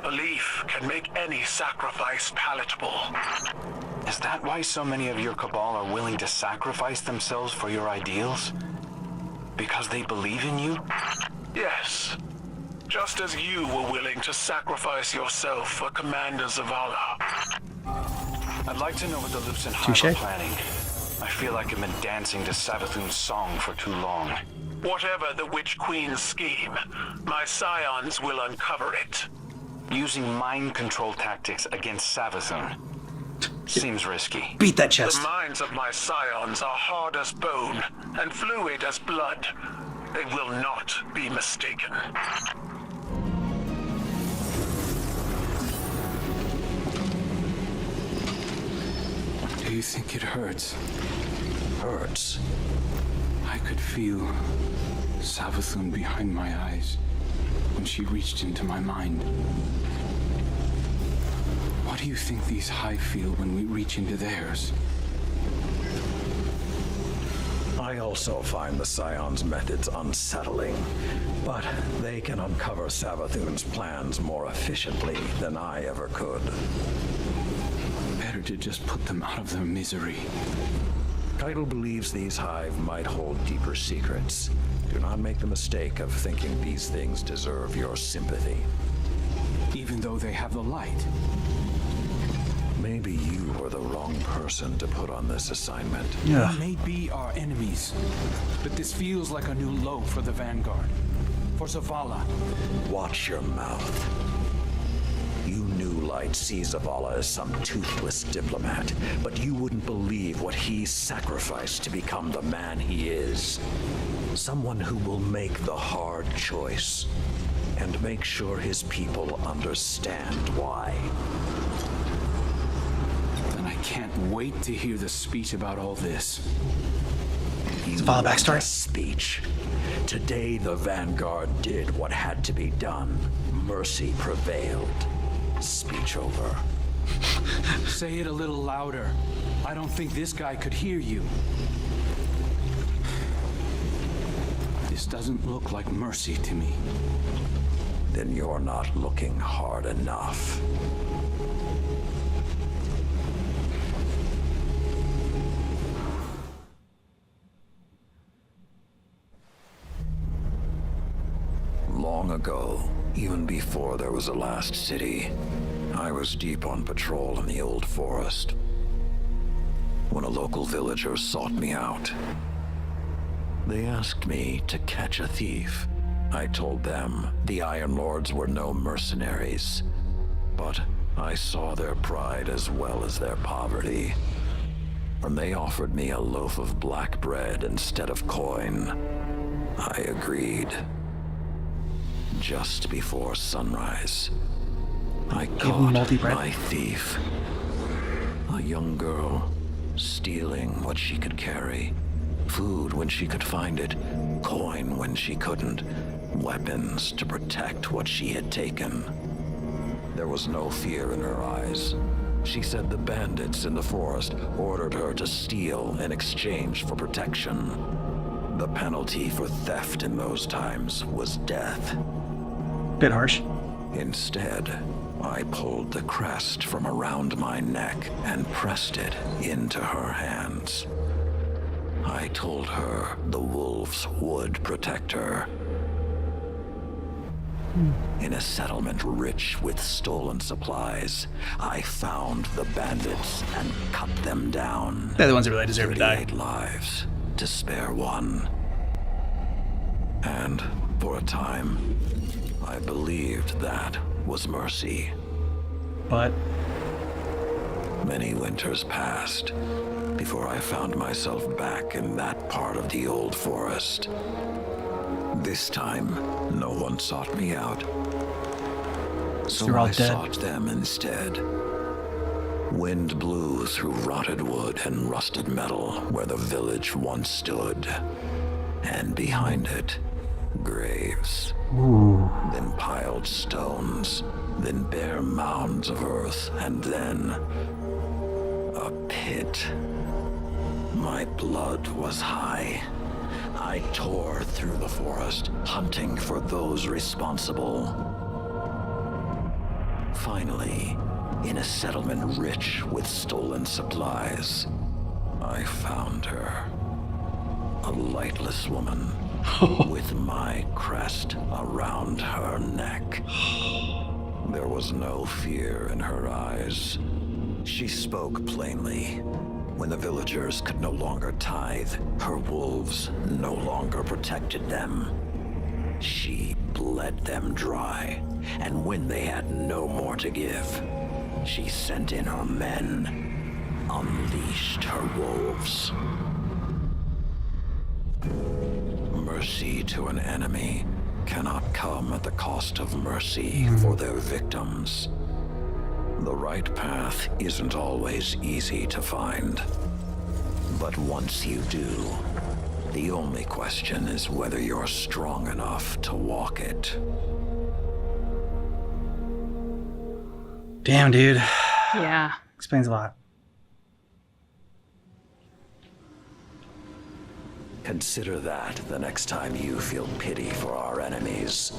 S4: Belief can make any sacrifice palatable.
S8: Is that why so many of your Cabal are willing to sacrifice themselves for your ideals? Because they believe in you?
S4: Yes. Just as you were willing to sacrifice yourself for Commander Zavala.
S8: I'd like to know what the Lupsen Hive
S1: Touche.
S8: are planning. I feel like I've been dancing to Savathun's song for too long.
S4: Whatever the Witch Queen's scheme, my scions will uncover it.
S8: Using mind control tactics against Savathun seems risky.
S1: Beat that
S4: The
S1: chest.
S4: minds of my scions are hard as bone and fluid as blood. They will not be mistaken.
S5: Do you think it hurts?
S3: Hurts.
S5: I could feel Savathun behind my eyes when she reached into my mind. What do you think these Hive feel when we reach into theirs?
S3: I also find the Scion's methods unsettling, but they can uncover Savathun's plans more efficiently than I ever could.
S5: Better to just put them out of their misery.
S3: Keitel believes these Hive might hold deeper secrets. Do not make the mistake of thinking these things deserve your sympathy.
S5: Even though they have the light.
S3: Maybe you were the wrong person to put on this assignment.
S1: Yeah.
S5: May be our enemies, but this feels like a new low for the Vanguard. For Zavala.
S3: Watch your mouth. You New Light see Zavala as some toothless diplomat, but you wouldn't believe what he sacrificed to become the man he is. Someone who will make the hard choice and make sure his people understand why.
S5: Then I can't wait to hear the speech about all this.
S1: Zavala backstory.
S3: A speech. Today the Vanguard did what had to be done. Mercy prevailed. Speech over.
S5: Say it a little louder. I don't think this guy could hear you. This doesn't look like mercy to me.
S3: Then you're not looking hard enough. Long ago, even before there was a last city, I was deep on patrol in the old forest. When a local villager sought me out, they asked me to catch a thief. I told them the Iron Lords were no mercenaries, but I saw their pride as well as their poverty. When they offered me a loaf of black bread instead of coin, I agreed. Just before sunrise, I
S1: him
S3: caught
S1: multi-bread.
S3: my thief. A young girl stealing what she could carry. Food when she could find it, coin when she couldn't, weapons to protect what she had taken. There was no fear in her eyes. She said the bandits in the forest ordered her to steal in exchange for protection. The penalty for theft in those times was death.
S1: Bit harsh.
S3: Instead, I pulled the crest from around my neck and pressed it into her hands. I told her the wolves would protect her. In a settlement rich with stolen supplies, I found the bandits and cut them down.
S1: They're the ones that really deserve to die.
S3: 38 lives to spare one. And for a time, I believed that was mercy.
S1: But
S3: many winters passed before I found myself back in that part of the old forest. This time, no one sought me out. So
S1: You're all
S3: I
S1: dead.
S3: sought them instead. Wind blew through rotted wood and rusted metal where the village once stood. And behind it, graves. Then piled stones, then bare mounds of earth, and then a pit. My blood was high. I tore through the forest, hunting for those responsible. Finally, in a settlement rich with stolen supplies, I found her. A lightless woman with my crest around her neck. There was no fear in her eyes. She spoke plainly. When the villagers could no longer tithe, her wolves no longer protected them. She bled them dry, and when they had no more to give, she sent in her men, unleashed her wolves. Mercy to an enemy cannot come at the cost of mercy for their victims. The right path isn't always easy to find. But once you do, the only question is whether you're strong enough to walk it.
S1: damn, dude.
S9: Yeah.
S1: Explains a lot.
S3: Consider that the next time you feel pity for our enemies.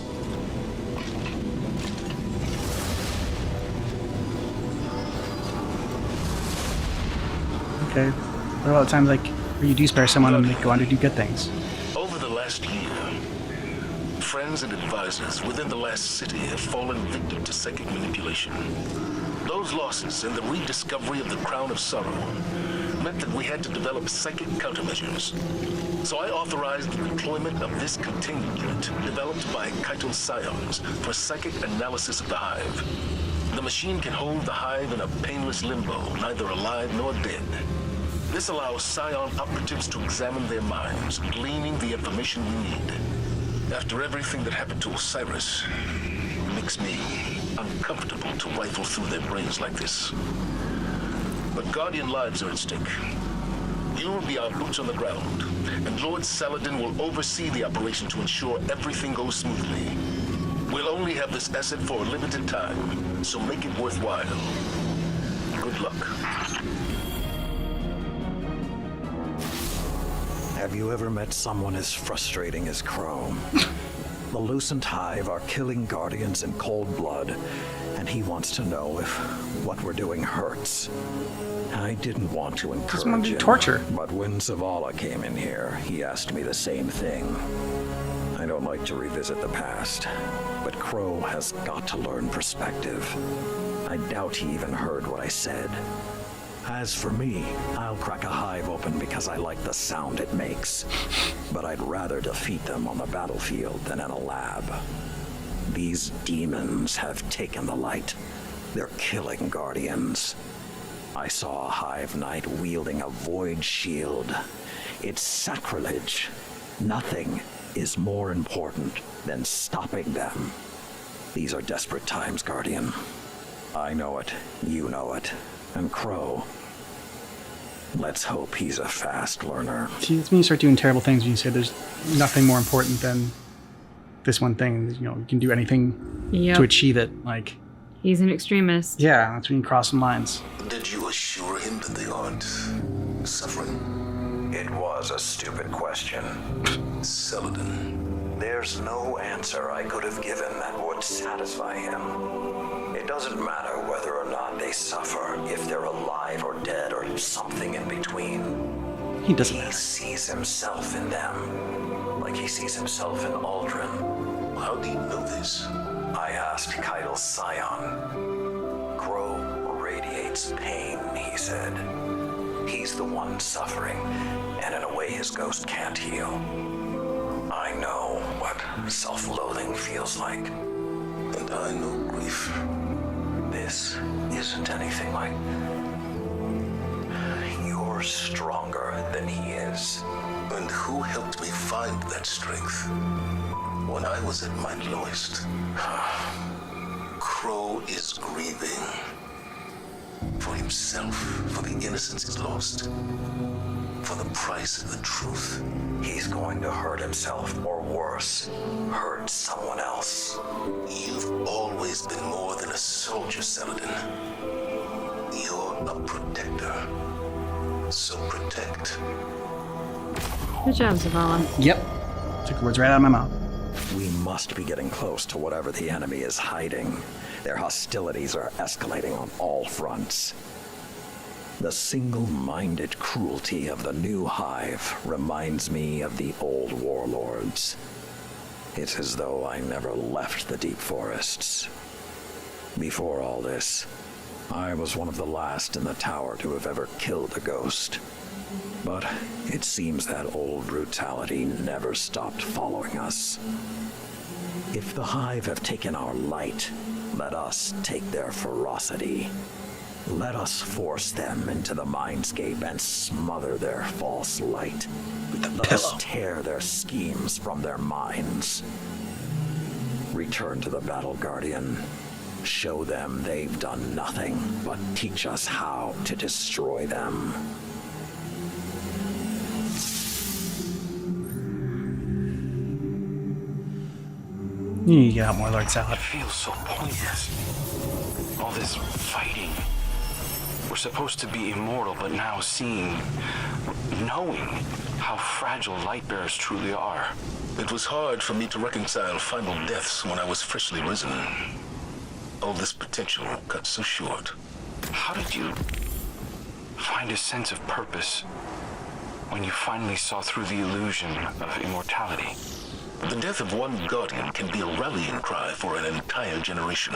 S1: Okay. What about times like where you do spare someone and they go on to do good things?
S2: Over the last year, friends and advisors within the last city have fallen victim to psychic manipulation. Those losses and the rediscovery of the Crown of Sorrow meant that we had to develop psychic countermeasures. So I authorized the deployment of this containment unit developed by Kyton Scions for psychic analysis of the Hive. The machine can hold the Hive in a painless limbo, neither alive nor dead. This allows Scion operatives to examine their minds, gleaning the information we need. After everything that happened to Osiris, it makes me uncomfortable to rifle through their brains like this. But Guardian lives are at stake. You will be our boots on the ground, and Lord Saladin will oversee the operation to ensure everything goes smoothly. We'll only have this asset for a limited time, so make it worthwhile. Good luck.
S3: Have you ever met someone as frustrating as Chrome? The Lucent Hive are killing Guardians in cold blood, and he wants to know if what we're doing hurts. I didn't want to encourage him,
S1: torture.
S3: but when Zavala came in here, he asked me the same thing. I don't like to revisit the past, but Crow has got to learn perspective. I doubt he even heard what I said. As for me, I'll crack a hive open because I like the sound it makes. But I'd rather defeat them on the battlefield than in a lab. These demons have taken the light. They're killing Guardians. I saw a Hive Knight wielding a void shield. It's sacrilege. Nothing is more important than stopping them. These are desperate times, Guardian. I know it, you know it, and Crow, Let's hope he's a fast learner.
S1: See, it's when you start doing terrible things, you say there's nothing more important than this one thing. You know, you can do anything to achieve it. Like,
S9: he's an extremist.
S1: Yeah, that's when you cross some lines.
S2: Did you assure him that they aren't suffering?
S3: It was a stupid question.
S2: Saladin.
S3: There's no answer I could have given that would satisfy him. It doesn't matter whether or not they suffer, if they're alive or dead or something in between.
S1: He doesn't
S3: He
S1: matter.
S3: sees himself in them, like he sees himself in Aldrin.
S2: How do you know this?
S3: I asked Keidel's scion. Crow radiates pain, he said. He's the one suffering, and in a way his ghost can't heal. I know what self-loathing feels like.
S2: And I know grief.
S3: This isn't anything like... You're stronger than he is.
S2: And who helped me find that strength? When I was at my lowest, Crow is grieving. For himself, for the innocence he's lost. For the price of the truth.
S3: He's going to hurt himself, or worse, hurt someone else.
S2: You've always been more than a soldier, Saladin. You're a protector. So protect.
S9: Good job, Zavala.
S1: Yep. Took the words right out of my mouth.
S3: We must be getting close to whatever the enemy is hiding. Their hostilities are escalating on all fronts. The single-minded cruelty of the new hive reminds me of the old warlords. It's as though I never left the deep forests. Before all this, I was one of the last in the tower to have ever killed a ghost. But it seems that old brutality never stopped following us. If the hive have taken our light, let us take their ferocity. Let us force them into the mindscape and smother their false light. Let us tear their schemes from their minds. Return to the battle, Guardian. Show them they've done nothing but teach us how to destroy them.
S1: You need to get out more Lord Salad.
S8: It feels so pointless. All this fighting. We're supposed to be immortal, but now seeing, knowing how fragile Lightbearers truly are.
S2: It was hard for me to reconcile final deaths when I was freshly risen. All this potential cut so short.
S8: How did you find a sense of purpose when you finally saw through the illusion of immortality?
S2: The death of one Guardian can be a rallying cry for an entire generation.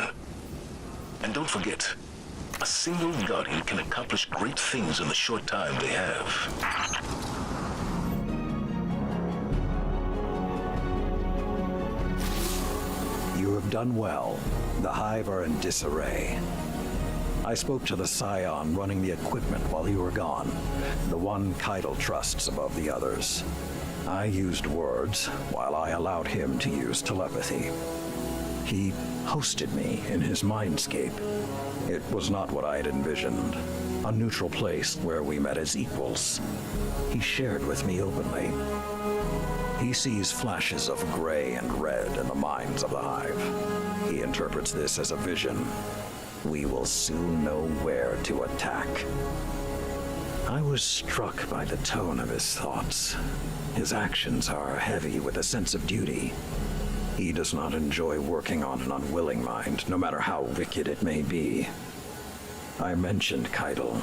S2: And don't forget, a single Guardian can accomplish great things in the short time they have.
S3: You have done well. The Hive are in disarray. I spoke to the Scion running the equipment while you were gone, the one Keidel trusts above the others. I used words, while I allowed him to use telepathy. He hosted me in his mindscape. It was not what I had envisioned. A neutral place where we met as equals. He shared with me openly. He sees flashes of gray and red in the minds of the Hive. He interprets this as a vision. We will soon know where to attack. I was struck by the tone of his thoughts. His actions are heavy with a sense of duty. He does not enjoy working on an unwilling mind, no matter how wicked it may be. I mentioned Keidel,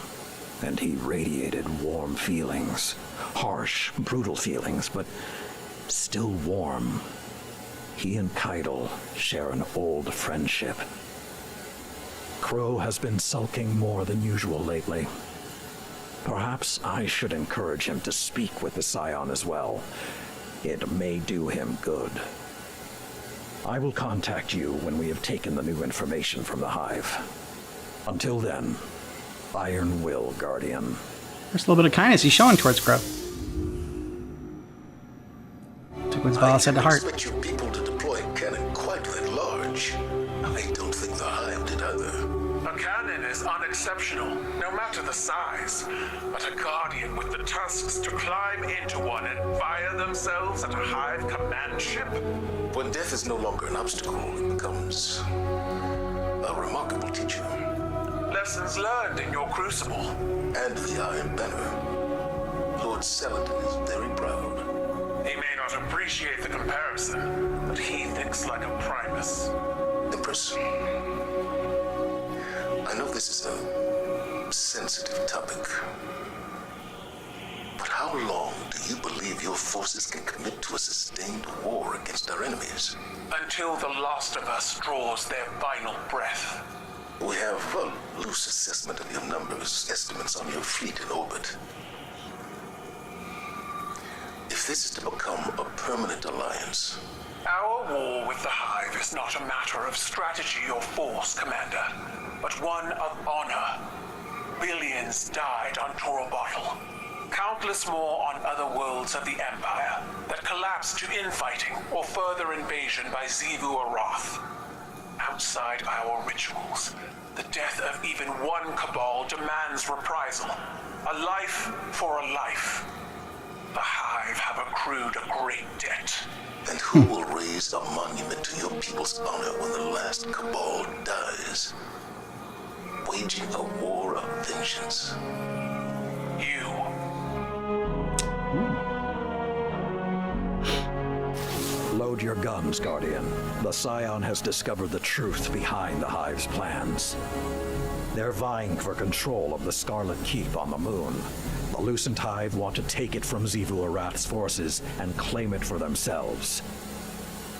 S3: and he radiated warm feelings. Harsh, brutal feelings, but still warm. He and Keidel share an old friendship. Crow has been sulking more than usual lately. Perhaps I should encourage him to speak with the Scion as well. It may do him good. I will contact you when we have taken the new information from the Hive. Until then, Iron Will, Guardian.
S1: There's a little bit of kindness he's showing towards Crow. Took what Zavala said to heart.
S2: I expect you people to deploy a cannon quite that large. I don't think the Hive did either.
S4: A cannon is unexceptional, no matter the size. But a guardian with the tusks to climb into one and fire themselves at a hive command ship?
S2: When death is no longer an obstacle, it becomes a remarkable teacher.
S4: Lessons learned in your crucible.
S2: And the Iron Banner. Lord Saladin is very proud.
S4: He may not appreciate the comparison, but he thinks like a Primus.
S2: Empress, I know this is a sensitive topic, but how long do you believe your forces can commit to a sustained war against our enemies?
S4: Until the last of us draws their final breath.
S2: We have a loose assessment of your numbers, estimates on your fleet in orbit. If this is to become a permanent alliance...
S4: Our war with the Hive is not a matter of strategy or force, Commander, but one of honor. Billions died on Torobotl. Countless more on other worlds of the Empire that collapsed to infighting or further invasion by Xivu Arath. Outside our rituals, the death of even one Cabal demands reprisal. A life for a life. The Hive have accrued a great debt.
S2: And who will raise a monument to your people's honor when the last Cabal dies? Waging a war of vengeance.
S4: You.
S3: Load your guns, Guardian. The Scion has discovered the truth behind the Hive's plans. They're vying for control of the Scarlet Keep on the moon. The Lucent Hive want to take it from Xivu Arath's forces and claim it for themselves.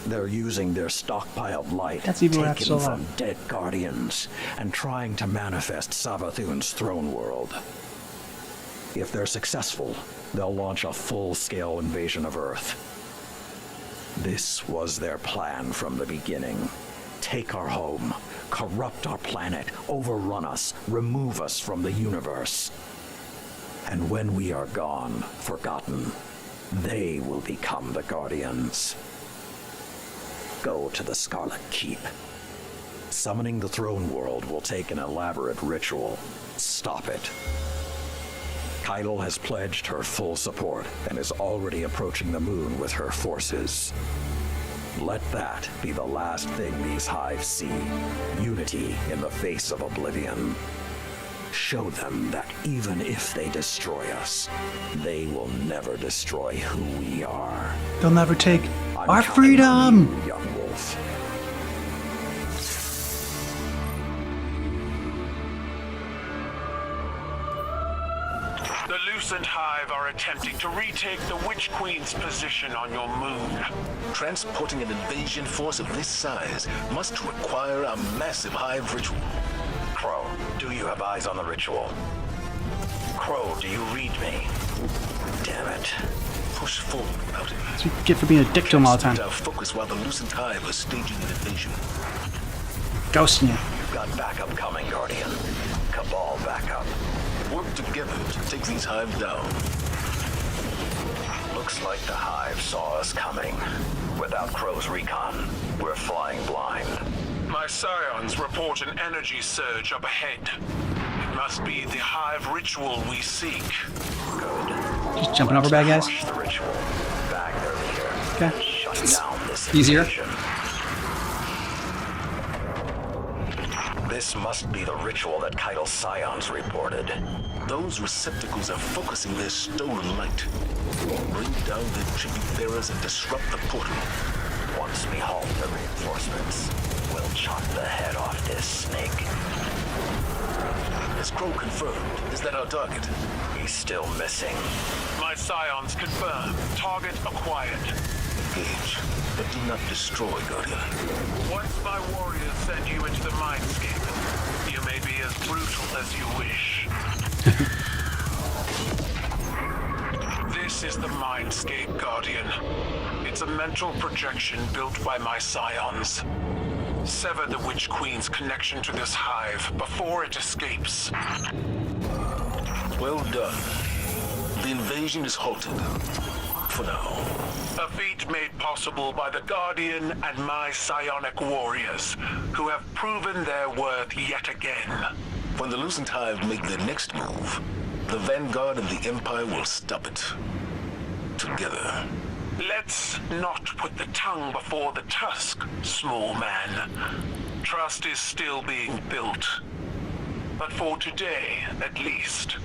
S3: They're using their stockpiled light taken from dead Guardians and trying to manifest Savathun's throne world. If they're successful, they'll launch a full-scale invasion of Earth. This was their plan from the beginning. Take our home, corrupt our planet, overrun us, remove us from the universe. And when we are gone, forgotten, they will become the Guardians. Go to the Scarlet Keep. Summoning the Throne World will take an elaborate ritual. Stop it. Kaido has pledged her full support and is already approaching the moon with her forces. Let that be the last thing these Hives see. Unity in the face of oblivion. Show them that even if they destroy us, they will never destroy who we are.
S1: They'll never take
S3: I'm
S1: our
S3: counting on
S1: freedom!
S3: you, young wolf.
S4: The Lucent Hive are attempting to retake the Witch Queen's position on your moon.
S2: Transporting an invasion force of this size must require a massive Hive ritual.
S3: Crow, do you have eyes on the ritual? Crow, do you read me? Damn it.
S2: Push forward without it.
S1: That's what you get for being a dick to him all the time.
S2: Our focus while the Lucent Hive are staging an invasion.
S1: Ghosting you.
S3: You've got backup coming, Guardian. Cabal backup.
S2: Work together to take these Hives down.
S3: Looks like the Hive saw us coming. Without Crow's recon, we're flying blind.
S4: My Scions report an energy surge up ahead. It must be the Hive ritual we seek.
S3: Good.
S1: Just jumping over bad guys.
S3: Crush the ritual. Bag their leader.
S1: Okay.
S3: Shut down this
S1: Easier.
S3: invasion. This must be the ritual that Kaido's Scions reported.
S2: Those receptacles are focusing their stolen light. Bring down their tribute bearers and disrupt the portal.
S3: Once we halt the reinforcements, we'll chop the head off this snake.
S2: Is Crow confirmed? Is that our target?
S3: He's still missing.
S4: My Scions confirm. Target acquired.
S2: Engage, but do not destroy, Guardian.
S4: Once my warriors send you into the mindscape, you may be as brutal as you wish. This is the Mindscape, Guardian. It's a mental projection built by my Scions. Sever the Witch Queen's connection to this Hive before it escapes.
S2: Well done. The invasion is halted. for now.
S4: A feat made possible by the Guardian and my psionic warriors, who have proven their worth yet again.
S2: When the Lucent Hive make their next move, the Vanguard and the Empire will stop it. Together.
S4: Let's not put the tongue before the tusk, small man. Trust is still being built. But for today, at least,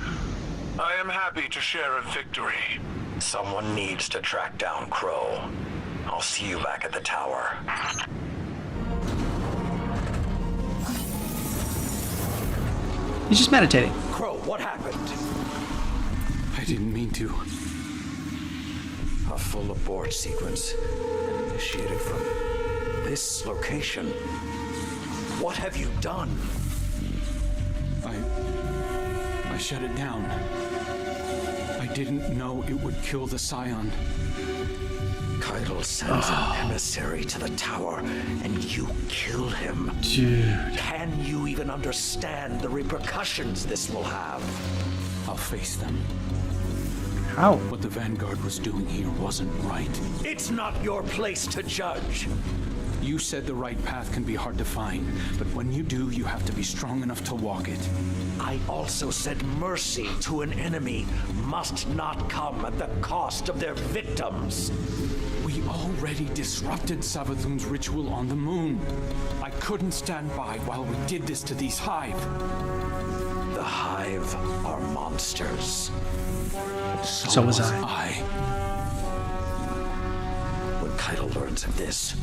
S4: I am happy to share a victory.
S3: Someone needs to track down Crow. I'll see you back at the tower.
S1: He's just meditating.
S3: Crow, what happened?
S5: I didn't mean to.
S3: A full abort sequence initiated from this location. What have you done?
S5: I shut it down. I didn't know it would kill the Scion.
S3: Keitel sends an emissary to the tower, and you kill him.
S1: Dude.
S3: Can you even understand the repercussions this will have?
S5: I'll face them.
S1: How?
S5: What the Vanguard was doing here wasn't right.
S3: It's not your place to judge.
S5: You said the right path can be hard to find, but when you do, you have to be strong enough to walk it.
S3: I also said mercy to an enemy must not come at the cost of their victims.
S5: We already disrupted Savathun's ritual on the moon. I couldn't stand by while we did this to these Hive.
S3: The Hive are monsters.
S1: So was I.
S3: When Keitel learns of this,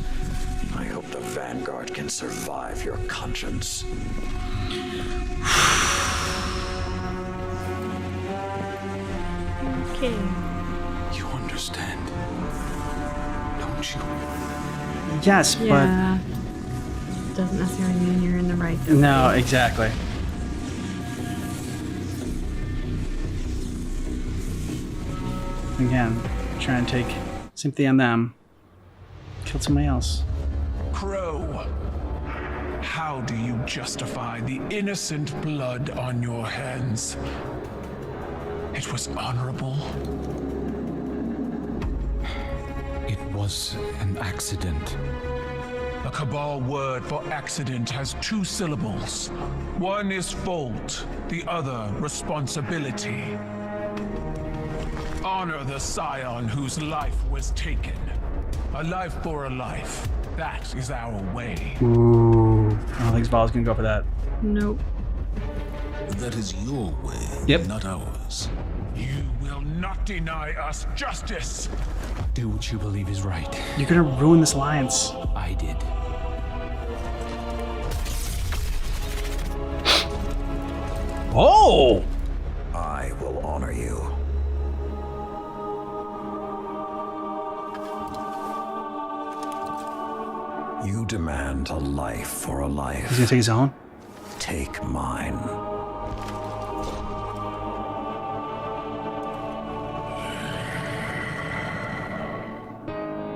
S3: I hope the Vanguard can survive your conscience.
S9: Okay.
S5: You understand, don't you?
S1: Yes,
S9: Yeah. Doesn't necessarily mean you're in the right.
S1: but no, exactly. Again, trying to take sympathy on them. Killed somebody else.
S4: Crow, how do you justify the innocent blood on your hands? It was honorable.
S5: It was an accident.
S4: A Cabal word for accident has two syllables. One is fault, the other responsibility. Honor the Scion whose life was taken. A life for a life. That is our way.
S1: Ooh. I don't think Zavala's gonna go for that.
S9: Nope.
S6: That is your way,
S1: Yep.
S6: not ours.
S4: You will not deny us justice.
S5: Do what you believe is right.
S1: You're gonna ruin this alliance.
S5: I did.
S1: Oh!
S3: I will honor you. You demand a life for a
S1: He's
S3: life.
S1: gonna take his own?
S3: Take mine.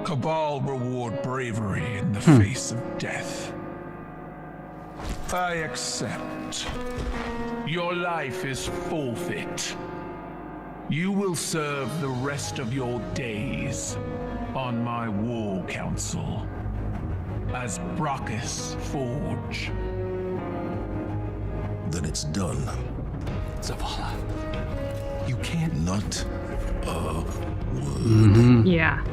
S4: Cabal reward bravery in the face of death. I accept. Your life is forfeit. You will serve the rest of your days on my war council as Brachus Forge.
S6: Then it's done.
S5: Zavala, you can't.
S6: Not a word.
S9: Yeah.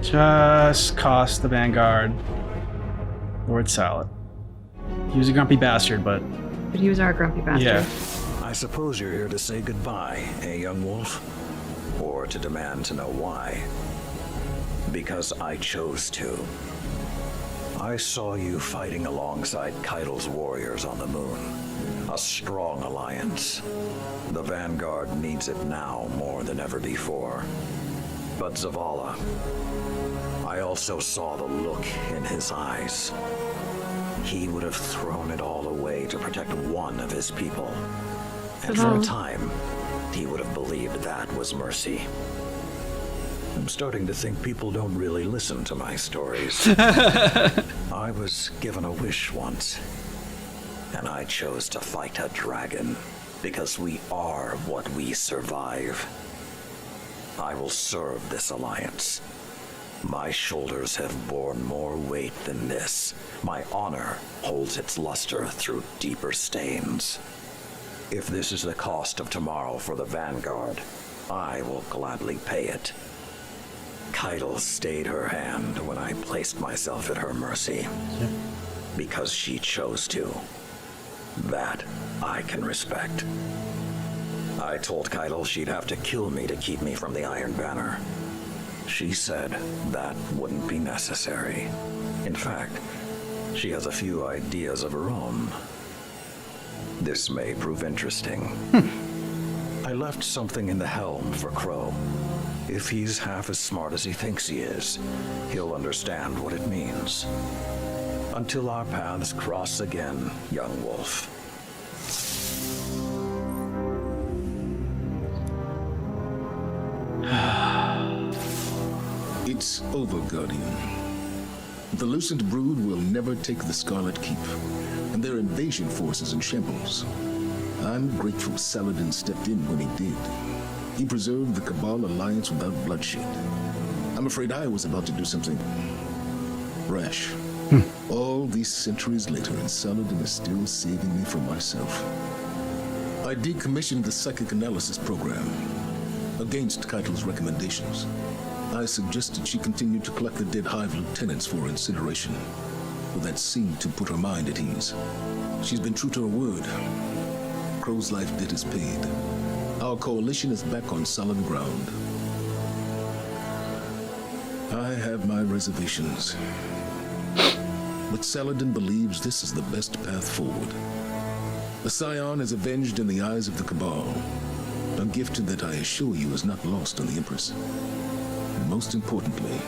S1: Just cost the Vanguard Lord Salad. He was a grumpy bastard, but
S9: But he was our grumpy bastard.
S1: yeah.
S3: I suppose you're here to say goodbye, eh, young wolf? Or to demand to know why? Because I chose to. I saw you fighting alongside Keitel's warriors on the moon. A strong alliance. The Vanguard needs it now more than ever before. But Zavala, I also saw the look in his eyes. He would have thrown it all away to protect one of his people. And for a time, he would have believed that was mercy. I'm starting to think people don't really listen to my stories. I was given a wish once, and I chose to fight a dragon because we are what we survive. I will serve this alliance. My shoulders have borne more weight than this. My honor holds its luster through deeper stains. If this is the cost of tomorrow for the Vanguard, I will gladly pay it. Keitel stayed her hand when I placed myself at her mercy. Because she chose to. That I can respect. I told Keitel she'd have to kill me to keep me from the Iron Banner. She said that wouldn't be necessary. In fact, she has a few ideas of her own. This may prove interesting. I left something in the helm for Crow. If he's half as smart as he thinks he is, he'll understand what it means. Until our paths cross again, young wolf.
S6: It's over, Guardian. The Lucent Brood will never take the Scarlet Keep, and their invasion force is in shambles. I'm grateful Saladin stepped in when he did. He preserved the Cabal alliance without bloodshed. I'm afraid I was about to do something rash. All these centuries later, and Saladin is still saving me from myself. I decommissioned the psychic analysis program against Keitel's recommendations. I suggested she continue to collect the dead Hive lieutenants for incineration, but that seemed to put her mind at ease. She's been true to her word. Crow's life debt is paid. Our coalition is back on solid ground. I have my reservations, but Saladin believes this is the best path forward. The Scion is avenged in the eyes of the Cabal, a gift that I assure you is not lost on the Empress. And most importantly,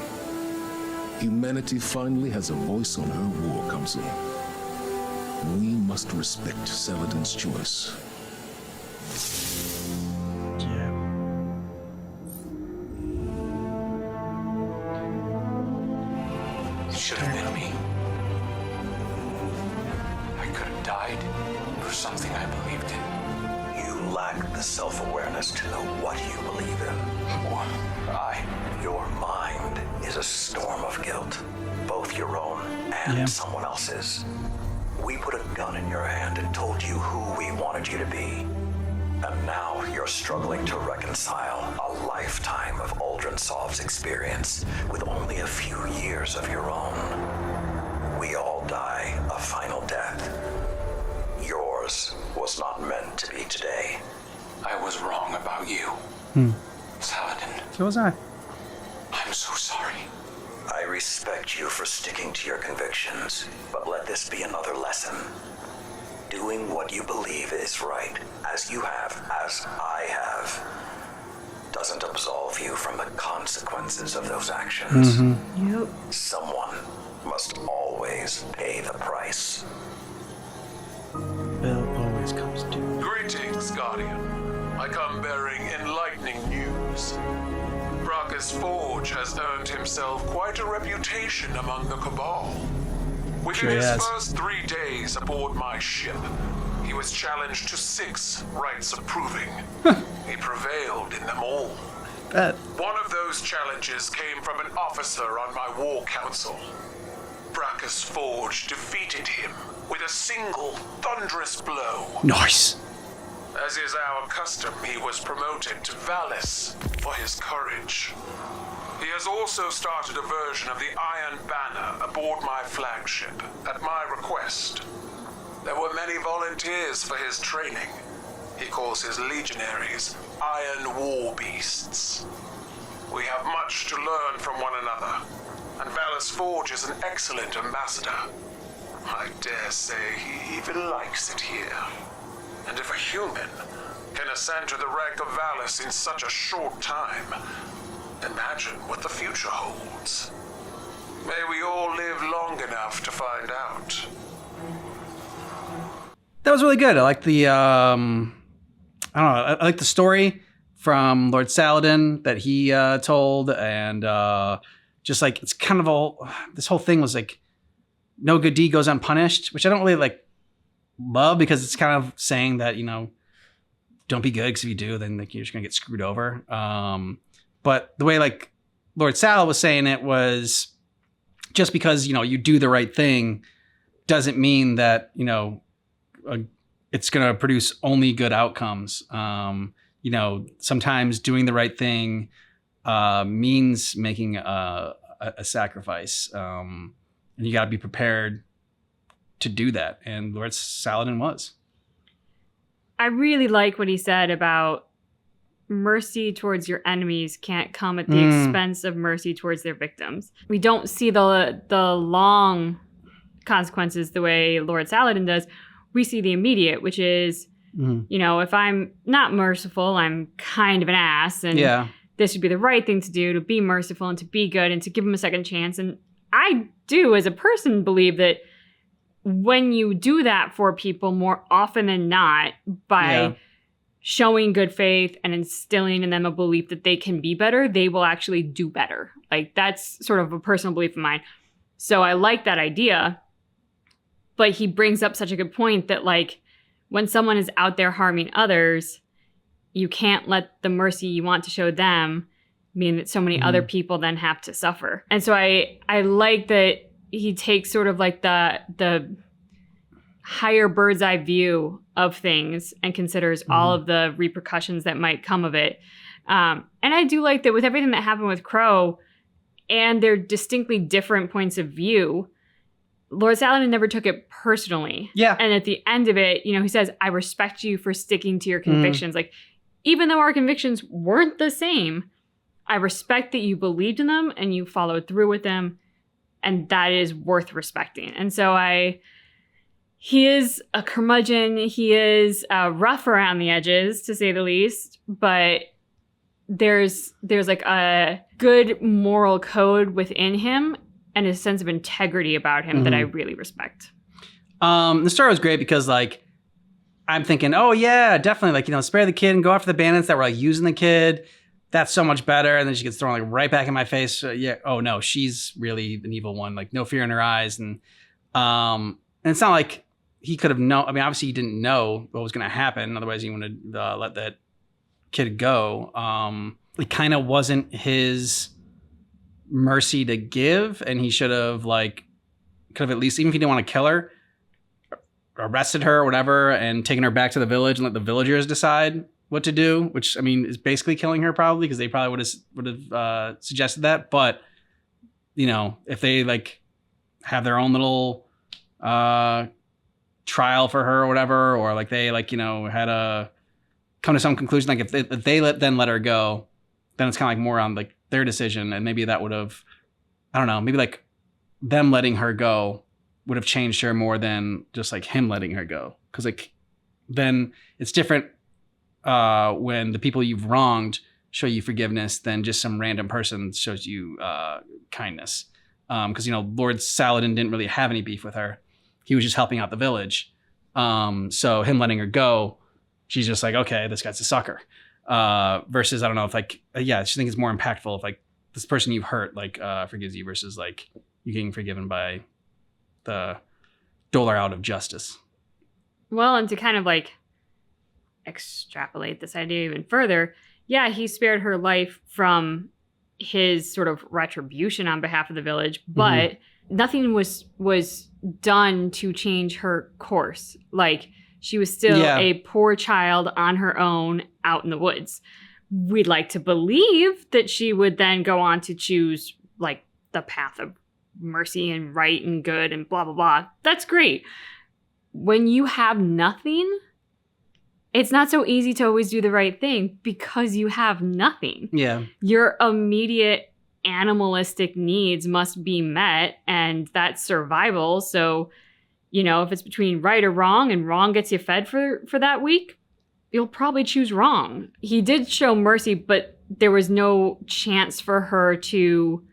S6: humanity finally has a voice on her war council. We must respect Saladin's choice.
S8: It should have been me. I could have died for something I believed in.
S3: You lack the self-awareness to know what you believe in. Your mind is a storm of guilt, both your own and someone else's. We put a gun in your hand and told you who we wanted you to be. And now you're struggling to reconcile a lifetime of Uldren Sov's experience with only a few years of your own. We all die a final death. Yours was not meant to be today.
S8: I was wrong about you. Saladin.
S1: So was I.
S8: I'm so sorry.
S3: I respect you for sticking to your convictions, but let this be another lesson. Doing what you believe is right, as you have, as I have, doesn't absolve you from the consequences of those actions. Someone must always pay the price.
S1: Bill always comes due.
S4: Greetings, Guardian. I come bearing enlightening news. Bracchus Forge has earned himself quite a reputation among the Cabal. Within his first 3 days aboard my ship, he was challenged to 6 rites of proving. He prevailed in them all. One of those challenges came from an officer on my war council. Bracchus Forge defeated him with a single thunderous blow.
S1: Nice.
S4: As is our custom, he was promoted to Valis for his courage. He has also started a version of the Iron Banner aboard my flagship, at my request. There were many volunteers for his training. He calls his legionaries Iron War Beasts. We have much to learn from one another, and Valis Forge is an excellent ambassador. I dare say he even likes it here. And if a human can ascend to the rank of Valis in such a short time, imagine what the future holds. May we all live long enough to find out.
S1: That was really good. I like the, I don't know, I like the story from Lord Saladin that he told, and just like, it's kind of all, this whole thing was like, no good deed goes unpunished, which I don't really like love, because it's kind of saying that, you know, don't be good, because if you do, then like you're just gonna get screwed over. But the way like Lord Sal was saying it was just because, you do the right thing doesn't mean that, it's going to produce only good outcomes. Sometimes doing the right thing means making a sacrifice. And you got to be prepared to do that. And Lord Saladin was.
S9: I really like what he said about mercy towards your enemies can't come at the expense of mercy towards their victims. We don't see the long consequences the way Lord Saladin does. We see the immediate, which is, if I'm not merciful, I'm kind of an ass. And this would be the right thing to do, to be merciful and to be good and to give them a second chance. And I do, as a person, believe that when you do that for people more often than not, by showing good faith and instilling in them a belief that they can be better, they will actually do better. Like, that's sort of a personal belief of mine. So I like that idea. But he brings up such a good point that, like, when someone is out there harming others, you can't let the mercy you want to show them mean that so many other people then have to suffer. And so I like that he takes sort of like the higher bird's eye view of things and considers all of the repercussions that might come of it. And I do like that with everything that happened with Crow and their distinctly different points of view, Lord Saladin never took it personally.
S1: Yeah.
S9: And at the end of it, he says, I respect you for sticking to your convictions. Like, even though our convictions weren't the same, I respect that you believed in them and you followed through with them. And that is worth respecting. And so he is a curmudgeon. He is rough around the edges, to say the least. But there's like a good moral code within him and a sense of integrity about him that I really respect.
S1: The story was great because, like, I'm thinking, oh yeah, definitely, like, spare the kid and go after the bandits that were like using the kid. That's so much better. And then she gets thrown like right back in my face. Oh no, she's really an evil one. Like, no fear in her eyes. And it's not like he could have known. I mean, obviously he didn't know what was going to happen. Otherwise he wouldn't have let that kid go. It kind of wasn't his mercy to give, and he should have could have at least, even if he didn't want to kill her, arrested her or whatever and taken her back to the village and let the villagers decide what to do, which, I mean, is basically killing her probably, because they probably would have suggested that. But if they have their own little trial for her or whatever, or they had a come to some conclusion, like if they let her go, then it's kind of more on their decision. And maybe that would have, I don't know, maybe them letting her go would have changed her more than just him letting her go. Because then it's different when the people you've wronged show you forgiveness than just some random person shows you kindness. Because Lord Saladin didn't really have any beef with her. He was just helping out the village. So him letting her go, she's just okay, this guy's a sucker. Versus, I don't know if I just think it's more impactful if this person you've hurt forgives you versus you getting forgiven by the doler out of justice.
S9: Well, and to kind of extrapolate this idea even further, yeah, he spared her life from his sort of retribution on behalf of the village, but nothing was done to change her course. She was still a poor child on her own out in the woods. We'd like to believe that she would then go on to choose the path of mercy and right and good and blah, blah, blah. That's great. When you have nothing, it's not so easy to always do the right thing because you have nothing. Yeah. Your immediate animalistic needs must be met, and that's survival. So, if it's between right or wrong and wrong gets you fed for that week, you'll probably choose wrong. He did show mercy, but there was no chance for her to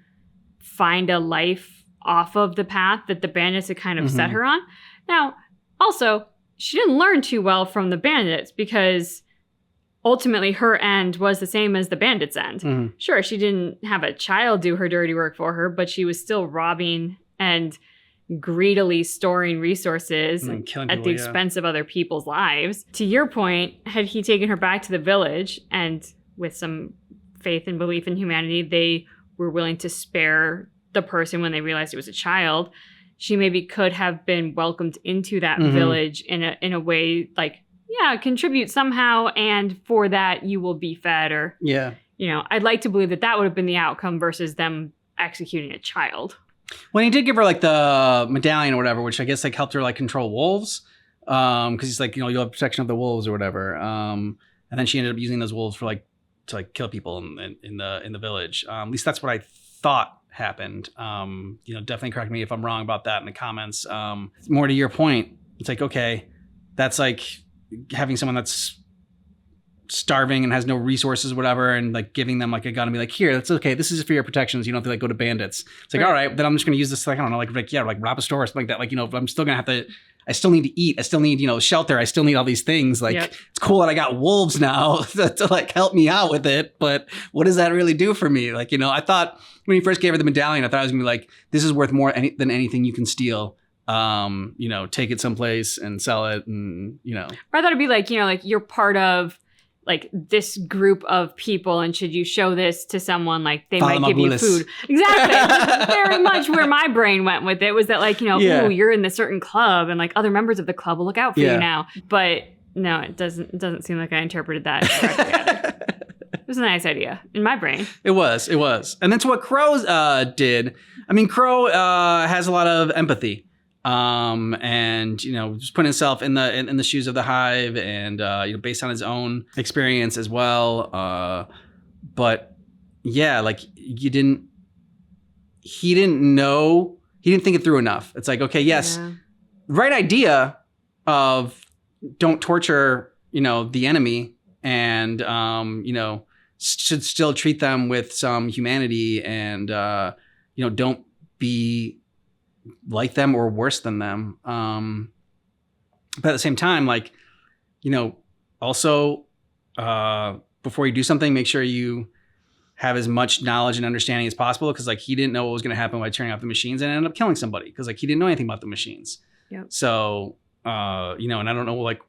S9: find a life off of the path that the bandits had kind of set her on. Now, also, she didn't learn too well from the bandits because ultimately her end was the same as the bandits' end. Sure, she didn't have a child do her dirty work for her, but she was still robbing and greedily storing resources at the expense of other people's lives. To your point, had he taken her back to the village and with some faith and belief in humanity, they were willing to spare the person when they realized it was a child. She maybe could have been welcomed into that village in a way like, yeah, contribute somehow, and for that you will be fed, or I'd like to believe that would have been the outcome versus them executing a child.
S1: When he did give her like the medallion or whatever, which I guess like helped her like control wolves, because he's like, you'll have protection of the wolves or whatever, and then she ended up using those wolves for to kill people in the village. At least that's what I thought happened. Definitely correct me if I'm wrong about that in the comments. More to your point, it's like, okay, that's like having someone that's starving and has no resources, whatever, and like giving them like a gun and be like, here, that's okay. This is for your protections. You don't have to like go to bandits. It's like, all right, then I'm just going to use this. Like, I don't know, like rob a store or something like that. Like, I'm still going to have to, I still need to eat. I still need, shelter. I still need all these things. Like, It's cool that I got wolves now to like help me out with it. But what does that really do for me? Like, I thought when he first gave her the medallion, I thought I was gonna be like, this is worth more than anything you can steal. Take it someplace and sell it, and
S9: Or I thought it'd be like, like you're part of like this group of people, and should you show this to someone, like they might give you food. Exactly. Very much where my brain went with it was that like, ooh, you're in this certain club, and like other members of the club will look out for you now. But no, it doesn't seem like I interpreted that correctly either. It was a nice idea in my brain. It was.
S1: And that's what Crow did. I mean, Crow has a lot of empathy. And just putting himself in the shoes of the Hive, and based on his own experience as well. But yeah, like he didn't think it through enough. It's like, okay, yes, right idea of don't torture, the enemy, and should still treat them with some humanity, and don't be like them or worse than them. But at the same time, like, also, before you do something, make sure you have as much knowledge and understanding as possible. Cause like he didn't know what was going to happen by turning off the machines, and ended up killing somebody. Cause like he didn't know anything about the machines.
S9: Yep.
S1: So, and I don't know like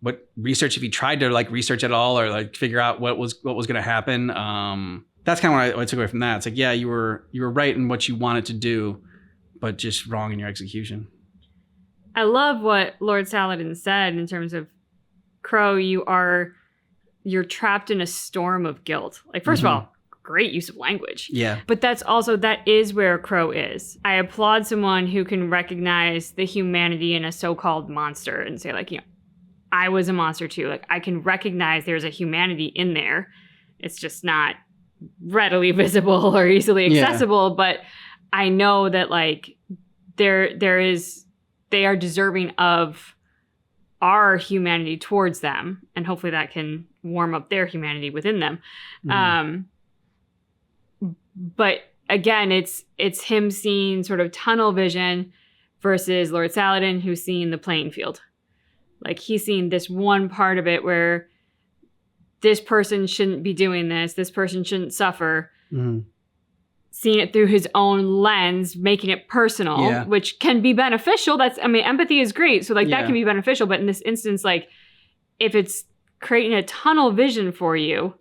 S1: what research, if he tried to like research at all or like figure out what was going to happen. That's kind of what I took away from that. It's like, yeah, you were right in what you wanted to do, but just wrong in your execution.
S9: I love what Lord Saladin said in terms of Crow, you're trapped in a storm of guilt. Like, first of all, great use of language.
S1: Yeah.
S9: But that is where Crow is. I applaud someone who can recognize the humanity in a so-called monster and say like, I was a monster too. Like, I can recognize there's a humanity in there. It's just not readily visible or easily accessible, but I know that like they are deserving of our humanity towards them, and hopefully that can warm up their humanity within them. But again, it's him seeing sort of tunnel vision versus Lord Saladin, who's seeing the playing field. Like, he's seeing this one part of it where this person shouldn't be doing this person shouldn't suffer. Seeing it through his own lens, making it personal, which can be beneficial. Empathy is great. So like that can be beneficial. But in this instance, like if it's creating a tunnel vision for you,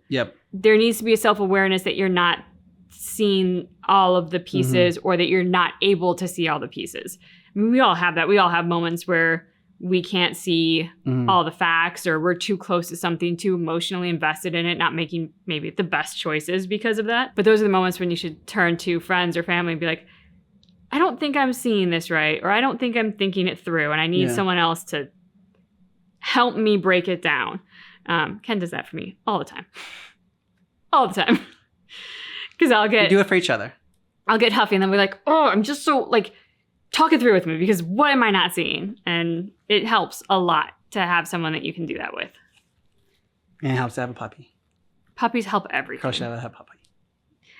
S9: there needs to be a self-awareness that you're not seeing all of the pieces, or that you're not able to see all the pieces. I mean, we all have that. We all have moments where we can't see all the facts, or we're too close to something, too emotionally invested in it, not making maybe the best choices because of that. But those are the moments when you should turn to friends or family and be like, I don't think I'm seeing this right, or I don't think I'm thinking it through, and I need someone else to help me break it down. Ken does that for me all the time. All the time. Because
S1: We do it for each other.
S9: I'll get huffy and then be like, oh, I'm just so like, talk it through with me, because what am I not seeing? And it helps a lot to have someone that you can do that with.
S1: And it helps to have a puppy.
S9: Puppies help everything.
S1: Crush have a puppy.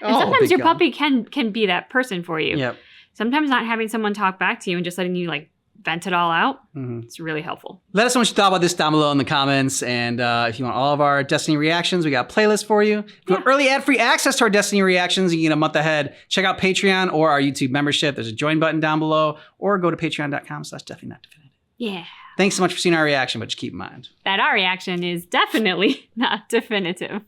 S9: And sometimes your puppy can be that person for you.
S1: Yep.
S9: Sometimes not having someone talk back to you and just letting you like vent it all out, it's really helpful.
S1: Let us know what you thought about this down below in the comments. And if you want all of our Destiny reactions, we got a playlist for you. If you want early ad-free access to our Destiny reactions, you can get a month ahead. Check out Patreon or our YouTube membership. There's a join button down below, or go to patreon.com/definitely-not-definitive.
S9: Yeah.
S1: Thanks so much for seeing our reaction, but just keep in mind
S9: that our reaction is definitely not definitive.